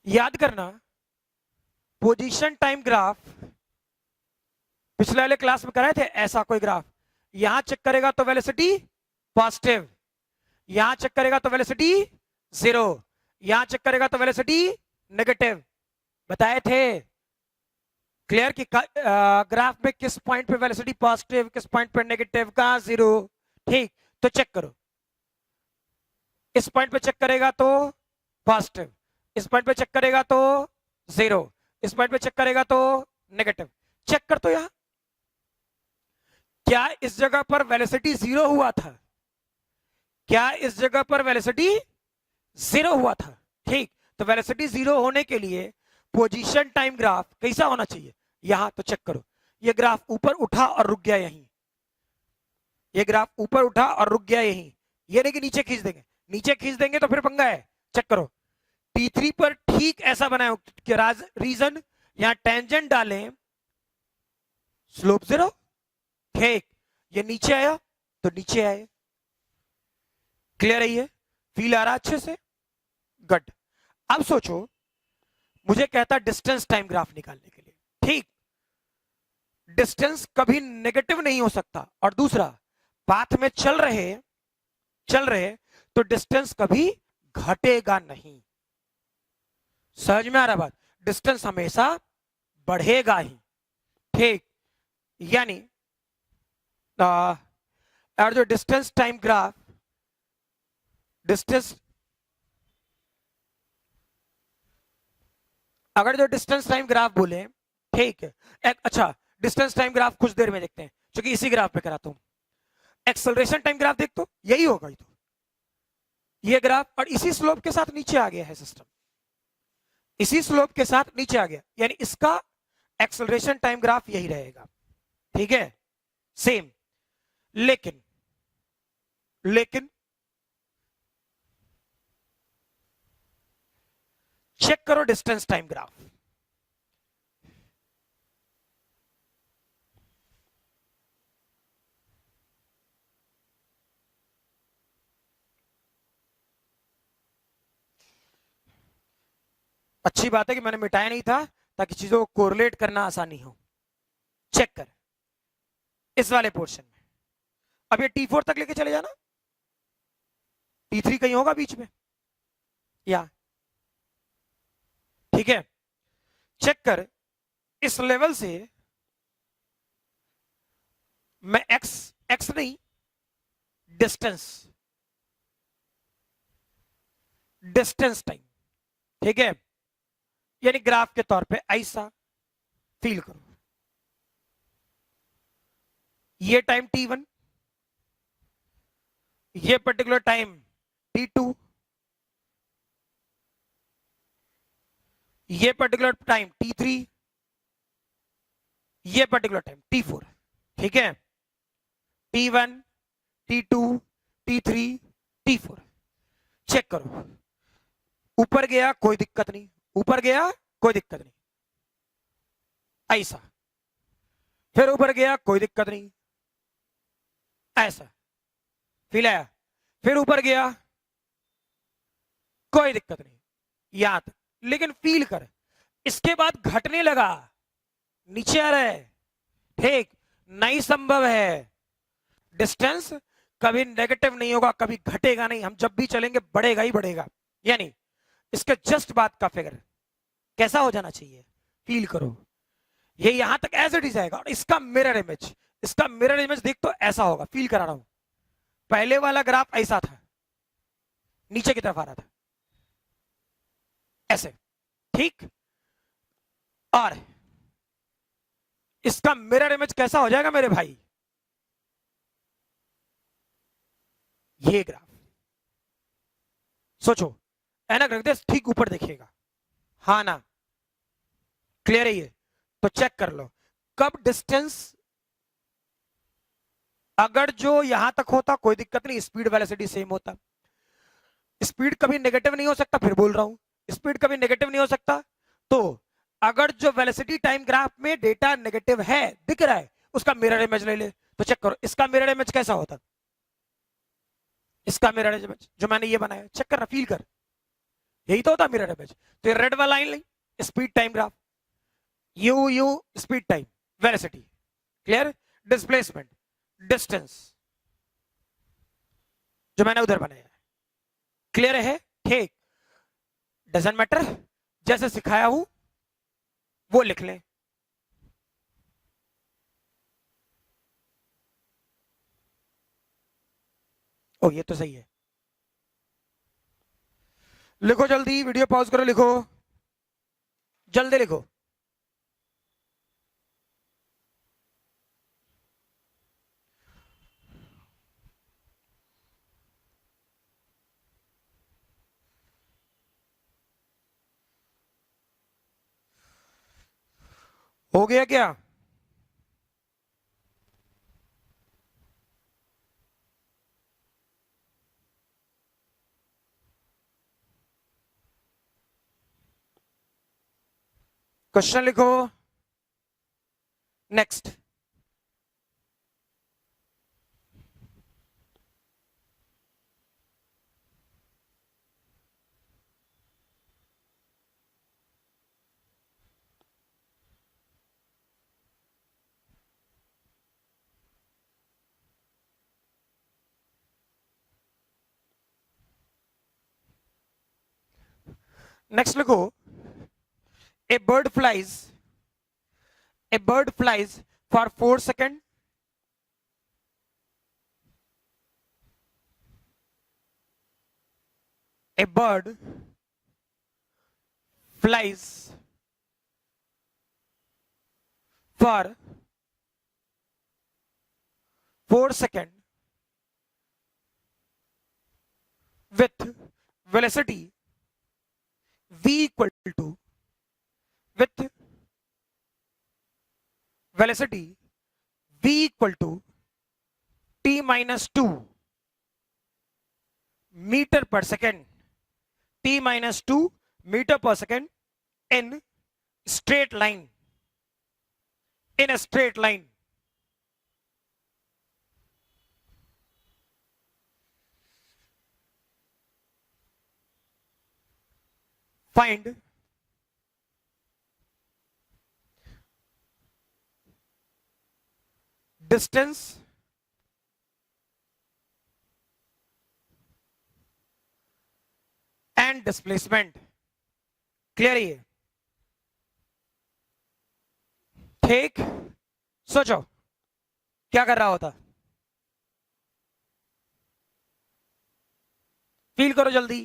याद करना, पोजीशन टाइम ग्राफ पिछले वाले क्लास में कराए थे, ऐसा कोई ग्राफ, यहां चेक करेगा तो वेलोसिटी पॉजिटिव, यहां चेक करेगा तो वेलोसिटी जीरो, यहां चेक करेगा तो वेलोसिटी नेगेटिव, बताए थे। क्लियर कि ग्राफ में किस पॉइंट पे वेलोसिटी पॉजिटिव, किस पॉइंट पे नेगेटिव, कहां जीरो। ठीक, तो चेक करो, इस पॉइंट पे चेक करेगा तो पॉजिटिव, इस पॉइंट पे चेक करेगा तो 0, इस पॉइंट पे चेक करेगा तो नेगेटिव। चेक कर तो यहां क्या इस जगह पर वेलोसिटी 0 हुआ था? क्या इस जगह पर वेलोसिटी 0 हुआ था? ठीक, तो वेलोसिटी 0 होने के लिए पोजीशन टाइम ग्राफ कैसा होना चाहिए? यहां तो चेक करो, ये ग्राफ ऊपर उठा और रुक गया यहीं, ये ग्राफ ऊपर उठा और रुक गया यहीं, ये नहीं कि नीचे खींच देंगे, नीचे खींच देंगे तो फिर पंगा है। चेक करो T3 पर ठीक ऐसा बनाया कि रीजन यहां टेंजेंट डालें, स्लोप 0, ठीक, ये नीचे आया तो नीचे आए। क्लियर है? ये फील आ रहा अच्छे से? गुड। अब सोचो, मुझे कहता डिस्टेंस टाइम ग्राफ निकालने के लिए, ठीक, डिस्टेंस कभी नेगेटिव नहीं हो सकता, और दूसरा पाथ में चल रहे तो डिस्टेंस कभी घटेगा नहीं। समझ में आ रहा बात? डिस्टेंस हमेशा बढ़ेगा ही, ठीक। यानी और जो डिस्टेंस टाइम ग्राफ, अगर जो डिस्टेंस टाइम ग्राफ बोले, ठीक है, अच्छा डिस्टेंस टाइम ग्राफ कुछ देर में देखते हैं, क्योंकि इसी ग्राफ पे कराता हूं। एक्सेलरेशन टाइम ग्राफ देख, तो यही होगा, तो ये ग्राफ, और इसी स्लोप के साथ नीचे आ गया है सिस्टम, इसी स्लोप के साथ नीचे आ गया, यानी इसका एक्सेलरेशन टाइम ग्राफ यही रहेगा, ठीक है, सेम। लेकिन चेक करो डिस्टेंस टाइम ग्राफ, अच्छी बात है कि मैंने मिटाया नहीं था ताकि चीजों को कोरिलेट करना आसानी हो। चेक कर इस वाले पोर्शन में, अब ये T4 तक लेके चले जाना, T3 कहीं होगा बीच में, या ठीक है। चेक कर इस लेवल से मैं एक्स नहीं, डिस्टेंस टाइम, ठीक है, यानी ग्राफ के तौर पे ऐसा फील करो, ये टाइम T1, ये पर्टिकुलर टाइम T2, ये पर्टिकुलर टाइम T3, ये पर्टिकुलर टाइम T4, ठीक है, T1, T2, T3, T4। Check करो, ऊपर गया कोई दिक्कत नहीं, ऊपर गया कोई दिक्कत नहीं, ऐसा, फिर ऊपर गया कोई दिक्कत नहीं, ऐसा फील आया, फिर ऊपर गया कोई दिक्कत नहीं, यहां तक। लेकिन फील कर, इसके बाद घटने लगा, नीचे आ रहा है, ठीक, नहीं संभव है, डिस्टेंस कभी नेगेटिव नहीं होगा, कभी घटेगा नहीं, हम जब भी चलेंगे बढ़ेगा ही बढ़ेगा। यानी इसके जस्ट बाद का फिगर कैसा हो जाना चाहिए, फील करो, ये यहां तक एज इट इज आएगा, और इसका मिरर इमेज देख तो ऐसा होगा, फील करा रहा हूं, पहले वाला ग्राफ ऐसा था, नीचे की तरफ आ रहा था ऐसे, ठीक, और इसका मिरर इमेज कैसा हो जाएगा मेरे भाई, ये ग्राफ सोचो, ऐनक रख दे, ठीक ऊपर देखिएगा, हाँ ना, क्लियर है ये? तो चेक कर लो, कब डिस्टेंस अगर जो यहां तक होता कोई दिक्कत नहीं, स्पीड वेलोसिटी सेम होता, स्पीड कभी नेगेटिव नहीं हो सकता, फिर बोल रहा हूं स्पीड कभी नेगेटिव नहीं हो सकता, तो अगर जो वेलोसिटी टाइम ग्राफ में डेटा नेगेटिव है दिख रहा है, उसका मिरर इमेज ले ले, तो चेक करो इसका मिरर इमेज कैसा होता, इसका मिरर इमेज जो मैंने ये बनाया, चेक कर, फील कर, यही तो होता मिरर इमेज। तो ये रेड वाला लाइन ली speed time graph, U speed time velocity, clear, displacement, distance जो मैंने उधर बनाया है, क्लियर है, ठीक, डजंट मैटर, जैसे सिखाया हूं वो लिख लें। ओ ये तो सही है, लिखो जल्दी, वीडियो पॉज करो, लिखो जल्दी लिखो। हो गया क्या? क्वेश्चन लिखो। नेक्स्ट। नेक्स्ट लिखो, a bird flies for 4 second, a bird flies for 4 seconds with velocity v equal to with velocity v equal to t minus 2 meter per second, t minus 2 meter per second in straight line, in a straight line. Find distance and displacement. Clear है? ठीक, सोचो क्या कर रहा होता, फील करो जल्दी।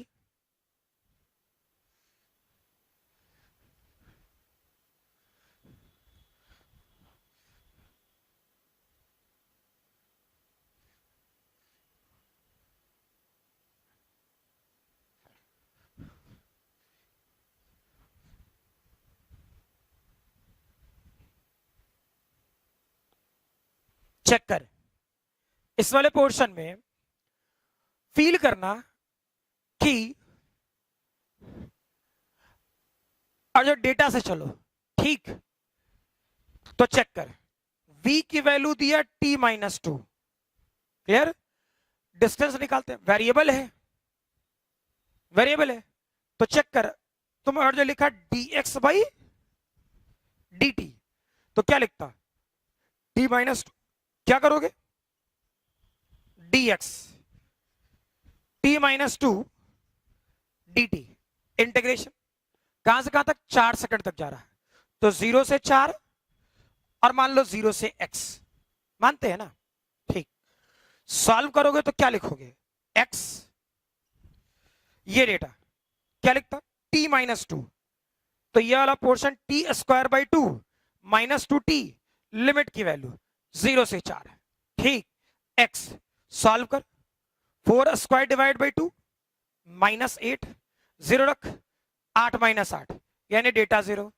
चेक कर, इस वाले पोर्शन में फील करना कि और जो डेटा से चलो, ठीक, तो चेक कर, v की वैल्यू दिया t माइनस 2, क्लियर, डिस्टेंस निकालते हैं, वेरिएबल है, वेरिएबल है, तो चेक कर, तुम और जो लिखा dx बाई dt, तो क्या लिखता, t माइनस 2, क्या करोगे, dx t minus 2 dt, integration कहां से कहां तक, 4 सेकंड तक जा रहा है, तो 0 से 4 और मान लो 0 से x, मानते हैं ना, ठीक, सॉल्व करोगे तो क्या लिखोगे, x, ये डेटा क्या लिखता, t माइनस 2, तो ये वाला portion t square by 2 minus 2t, limit की वैल्यू 0 से 4 है, ठीक, x सॉल्व कर, 4 स्क्वायर डिवाइड बाई 2 माइनस 8, 0 रख, 8 माइनस 8 यानी डेटा 0,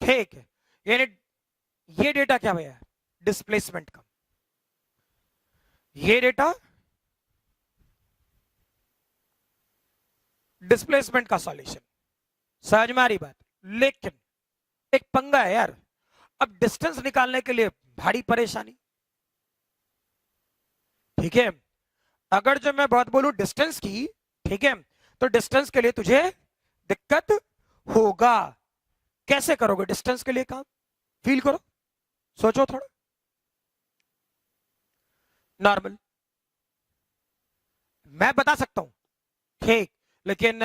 ठीक है, यानी ये डेटा क्या भैया, डिस्प्लेसमेंट का, ये डेटा डिस्प्लेसमेंट का सॉल्यूशन, समझ में आ रही बात, लेकिन एक पंगा है यार, अब डिस्टेंस निकालने के लिए भारी परेशानी, ठीक है, अगर जो मैं बात बोलूं डिस्टेंस की, ठीक है, तो डिस्टेंस के लिए तुझे दिक्कत होगा, कैसे करोगे डिस्टेंस के लिए काम, फील करो, सोचो थोड़ा, नॉर्मल मैं बता सकता हूं, ठीक, लेकिन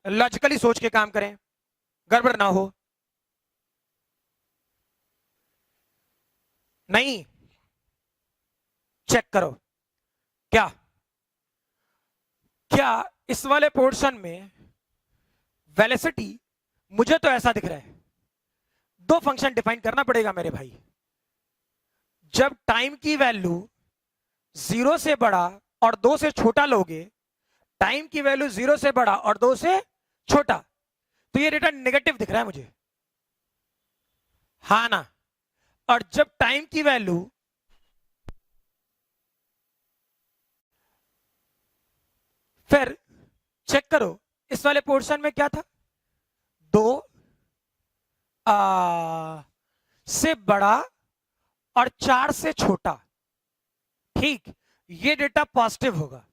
लॉजिकली सोच के काम करें, गड़बड़ ना हो, नहीं, चेक करो, क्या क्या इस वाले पोर्शन में वेलोसिटी मुझे तो ऐसा दिख रहा है, दो फंक्शन डिफाइन करना पड़ेगा मेरे भाई। जब टाइम की वैल्यू 0 से बड़ा और 2 से छोटा लोगे, टाइम की वैल्यू 0 से बड़ा और 2 से छोटा, तो ये डेटा नेगेटिव दिख रहा है मुझे, हाँ ना। और जब टाइम की वैल्यू फिर चेक करो इस वाले पोर्शन में क्या था, 2 से बड़ा और 4 से छोटा, ठीक, ये डेटा पॉजिटिव होगा।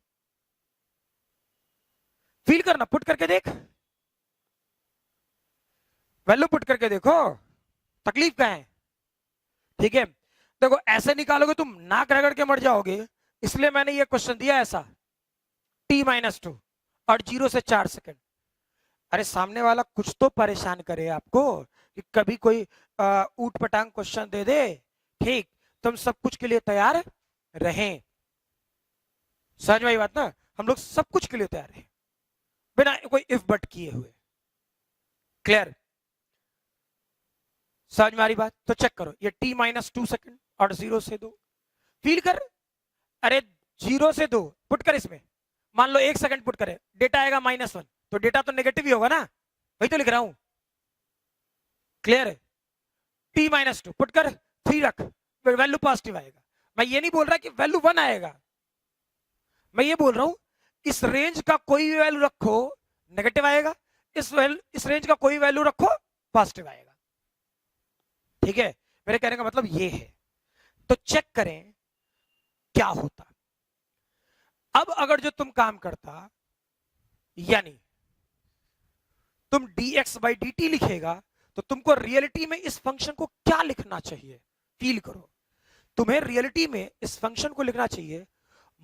फील करना, पुट करके देख, वैल्यू पुट करके देखो, तकलीफ क्या है, ठीक है। देखो ऐसे निकालोगे तुम नाक रगड़ के मर जाओगे, इसलिए मैंने ये क्वेश्चन दिया ऐसा, t-2 और 0 से 4 सेकंड। अरे सामने वाला कुछ तो परेशान करे आपको, कि कभी कोई ऊट पटांग क्वेश्चन दे दे, ठीक, तुम सब कुछ के लिए तैयार रहें। समझ में आई बात ना, हम लोग सब कुछ के लिए तैयार हैं बिना कोई इफ बट किए हुए। क्लियर, समझ में आ रही बात? तो चेक करो, ये t-2 सेकंड और 0 से 2, फील कर, अरे 0 से 2 पुट कर, इसमें मान लो 1 सेकंड पुट करे, डेटा आएगा -1, तो डेटा तो नेगेटिव ही होगा ना, वही तो लिख रहा हूं। क्लियर है, t-2 पुट कर, 3 रख, वैल्यू पॉजिटिव आएगा। मैं ये नहीं बोल रहा कि वैल्यू 1 आएगा, मैं ये बोल रहा हूं इस रेंज का कोई भी वैल्यू रखो नेगेटिव आएगा, इस रेंज का कोई वैल्यू रखो पॉजिटिव आएगा, ठीक है। मेरे कहने का मतलब ये है। तो चेक करें क्या होता। अब अगर जो तुम काम करता, यानी तुम dx/dt लिखेगा, तो तुमको रियलिटी में इस फंक्शन को क्या लिखना चाहिए, फील करो, तुम्हें रियलिटी में इस फंक्शन को लिखना चाहिए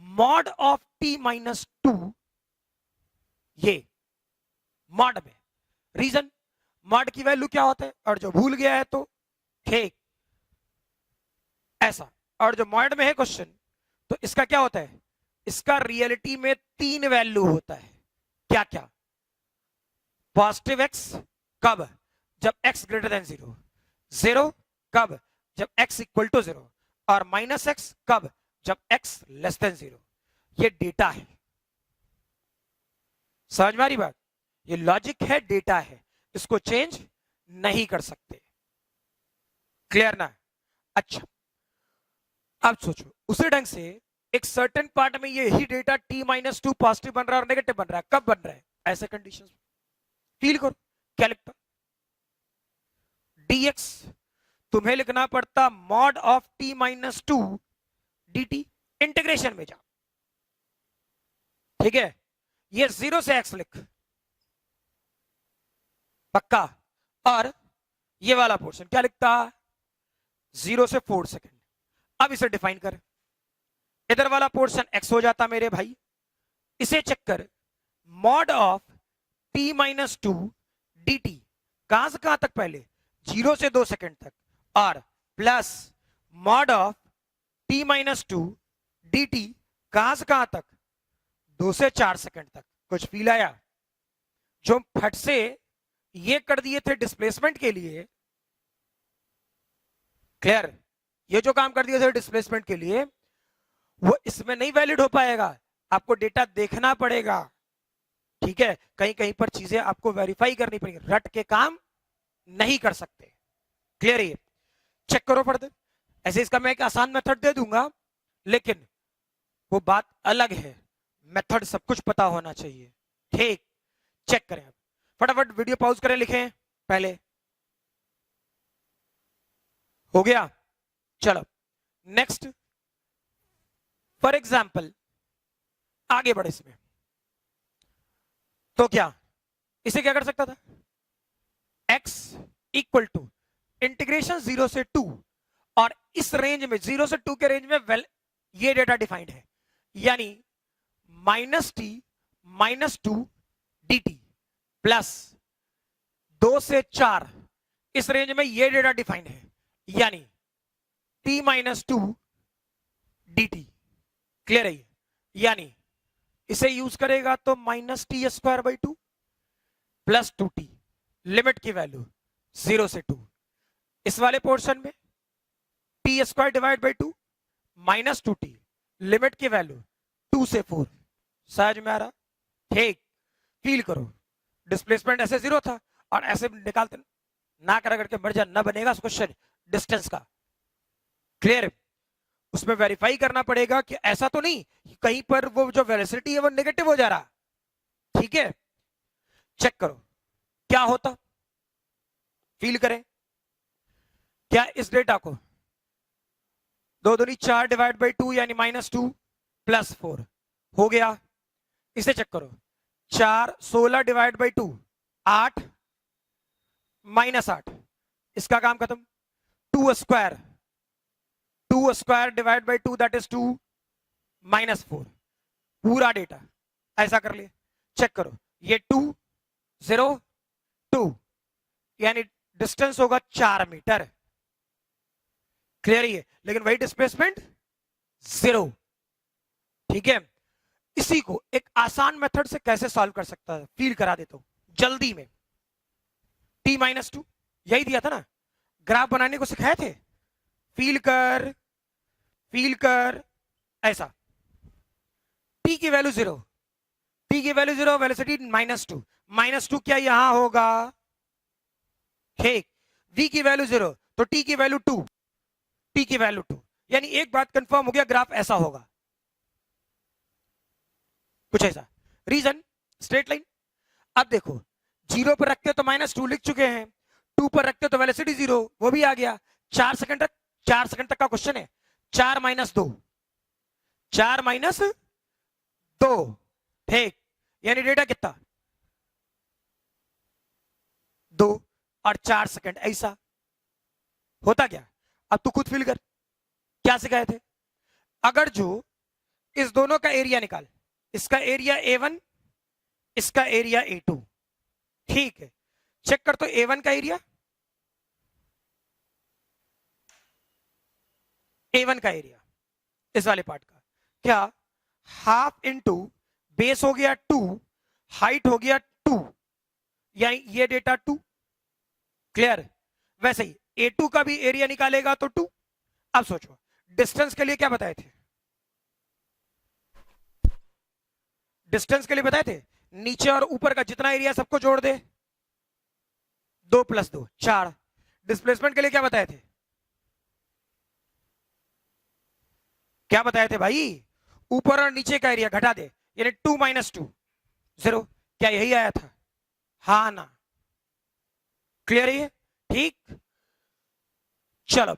मॉड ऑफ t-2, ये मॉड में। रीजन, मॉड की वैल्यू क्या होता है, और जो भूल गया है तो ठीक ऐसा, और जो मॉड में है क्वेश्चन, तो इसका क्या होता है, इसका रियलिटी में 3 वैल्यू होता है। क्या क्या, पॉजिटिव x कब, जब x ग्रेटर देन 0, 0 कब, जब x इक्वल टू 0, और -x कब, जब x लेस देन 0। ये डेटा है, समझ में आ रही बात, ये लॉजिक है, डेटा है, इसको चेंज नहीं कर सकते। क्लियर ना? अच्छा, अब सोचो उसी ढंग से एक सर्टेन पार्ट में यही डेटा t-2 पॉजिटिव बन रहा है और नेगेटिव बन रहा है, कब बन रहा है, ऐसे कंडीशंस। फील करो क्या लिखता, dx तुम्हें लिखना पड़ता mod of t-2 dt, integration में जा, ठीक है। ये 0 से x लिख, पक्का, और ये वाला पोर्शन क्या लिखता, 0 से 4 सेकंड। अब इसे डिफाइन कर, इधर वाला पोर्शन x हो जाता मेरे भाई, इसे चेक कर, मॉड ऑफ t-2 dt, कहां से कहां तक, पहले 0 से 2 सेकंड तक, और plus mod of t-2 dt, कहां से कहां तक, 2 से 4 सेकंड तक। कुछ फील आया? जो फट से ये कर दिए थे डिस्प्लेसमेंट के लिए, क्लियर, ये जो काम कर दिए थे डिस्प्लेसमेंट के लिए, वो इसमें नहीं वैलिड हो पाएगा, आपको डेटा देखना पड़ेगा, ठीक है। कहीं कहीं पर चीजें आपको वेरीफाई करनी पड़ेगी, रट के काम नहीं कर सकते। क्लियर है? चेक करो फर्दर, ऐसे इसका मैं एक आसान मेथड दे दूंगा, लेकिन वो बात अलग है, मेथड सब कुछ पता होना चाहिए, ठीक। चेक करें, अब फटाफट वीडियो पॉज करें, लिखें पहले, हो गया। चलो नेक्स्ट, फॉर एग्जाम्पल आगे बढ़े इसमें, तो क्या इसे क्या कर सकता था, x इक्वल टू इंटीग्रेशन 0 से 2, और इस रेंज में 0 से 2 के रेंज में ये डेटा डिफाइंड है, यानी -t-2 dt प्लस 2 से 4, इस रेंज में ये डेटा डिफाइंड है, यानी t-2 dt। क्लियर है? यानी इसे यूज करेगा तो -t² 2, प्लस 2t, लिमिट की वैल्यू 0 से 2। इस वाले पोर्शन में T square divide by 2 minus 2t, limit की वैल्यू 2 से 4। समझ में आ रहा? ठीक, फील करो, डिस्प्लेसमेंट ऐसे 0 था और ऐसे निकालते ना करा करके मर जा, ना बनेगा क्वेश्चन डिस्टेंस का। क्लियर? उसमें वेरीफाई करना पड़ेगा कि ऐसा तो नहीं कहीं पर वो जो वेलोसिटी है वो नेगेटिव हो जा रहा। ठीक है, चेक करो क्या होता, फील करें। क्या इस डेटा को 2 दूनी 4 डिवाइड बाई 2 यानी -2 प्लस 4 हो गया। इसे चेक करो, 4 16 डिवाइड बाई 2 8 -8, इसका काम खत्म। 2 square divide by 2 that is 2 -4, पूरा डेटा ऐसा कर लिए। चेक करो, ये 2 0 2 यानी डिस्टेंस होगा 4 मीटर। क्लियर ही है, लेकिन वही डिस्प्लेसमेंट 0। ठीक है, इसी को एक आसान मेथड से कैसे सॉल्व कर सकता है फील करा देता हूं जल्दी में। t-2 यही दिया था ना, ग्राफ बनाने को सिखाए थे। फील कर ऐसा, t की वैल्यू 0, वेलोसिटी -2 क्या यहां होगा? ठीक, v की वैल्यू 0 तो t की वैल्यू 2, यानी एक बात कंफर्म हो गया, ग्राफ ऐसा होगा कुछ ऐसा। Region straight line. अब देखो 0 पर रखते तो -2 लिख चुके हैं, 2 पर रखते तो वेलोसिटी 0 वो भी आ गया। 4 सेकंड तक का क्वेश्चन है। 4 - 2, 4 - 2, ठीक, यानी डेटा कितना 2 और 4 सेकंड। ऐसा होता क्या? अब तू खुद फील कर, क्या सिखाए थे? अगर जो इस दोनों का एरिया निकाल, इसका एरिया A1, इसका एरिया A2, ठीक है, चेक कर तो A1 का एरिया, इस वाले पार्ट का क्या, हाफ इंटू बेस हो गया 2, हाइट हो गया 2, यानी ये डेटा 2। क्लियर? वैसे ही A2 का भी एरिया निकालेगा तो 2। अब सोचो डिस्टेंस के लिए क्या बताए थे? नीचे और ऊपर का जितना एरिया सबको जोड़ दे, 2 + 2 4। डिस्प्लेसमेंट के लिए क्या बताए थे? भाई? ऊपर और नीचे का एरिया घटा दे, यानी 2 - 2 0। क्या यही आया था? हाँ ना? क्लियर है? ठीक, चलो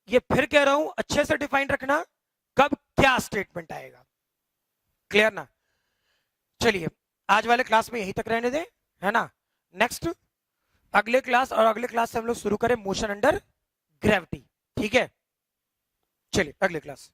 ये फिर कह रहा हूं, अच्छे से डिफाइन रखना कब क्या स्टेटमेंट आएगा। क्लियर ना? चलिए आज वाले क्लास में यहीं तक रहने दें, है ना। नेक्स्ट अगले क्लास से हम लोग शुरू करें मोशन अंडर ग्रेविटी। ठीक है, चलिए अगले क्लास।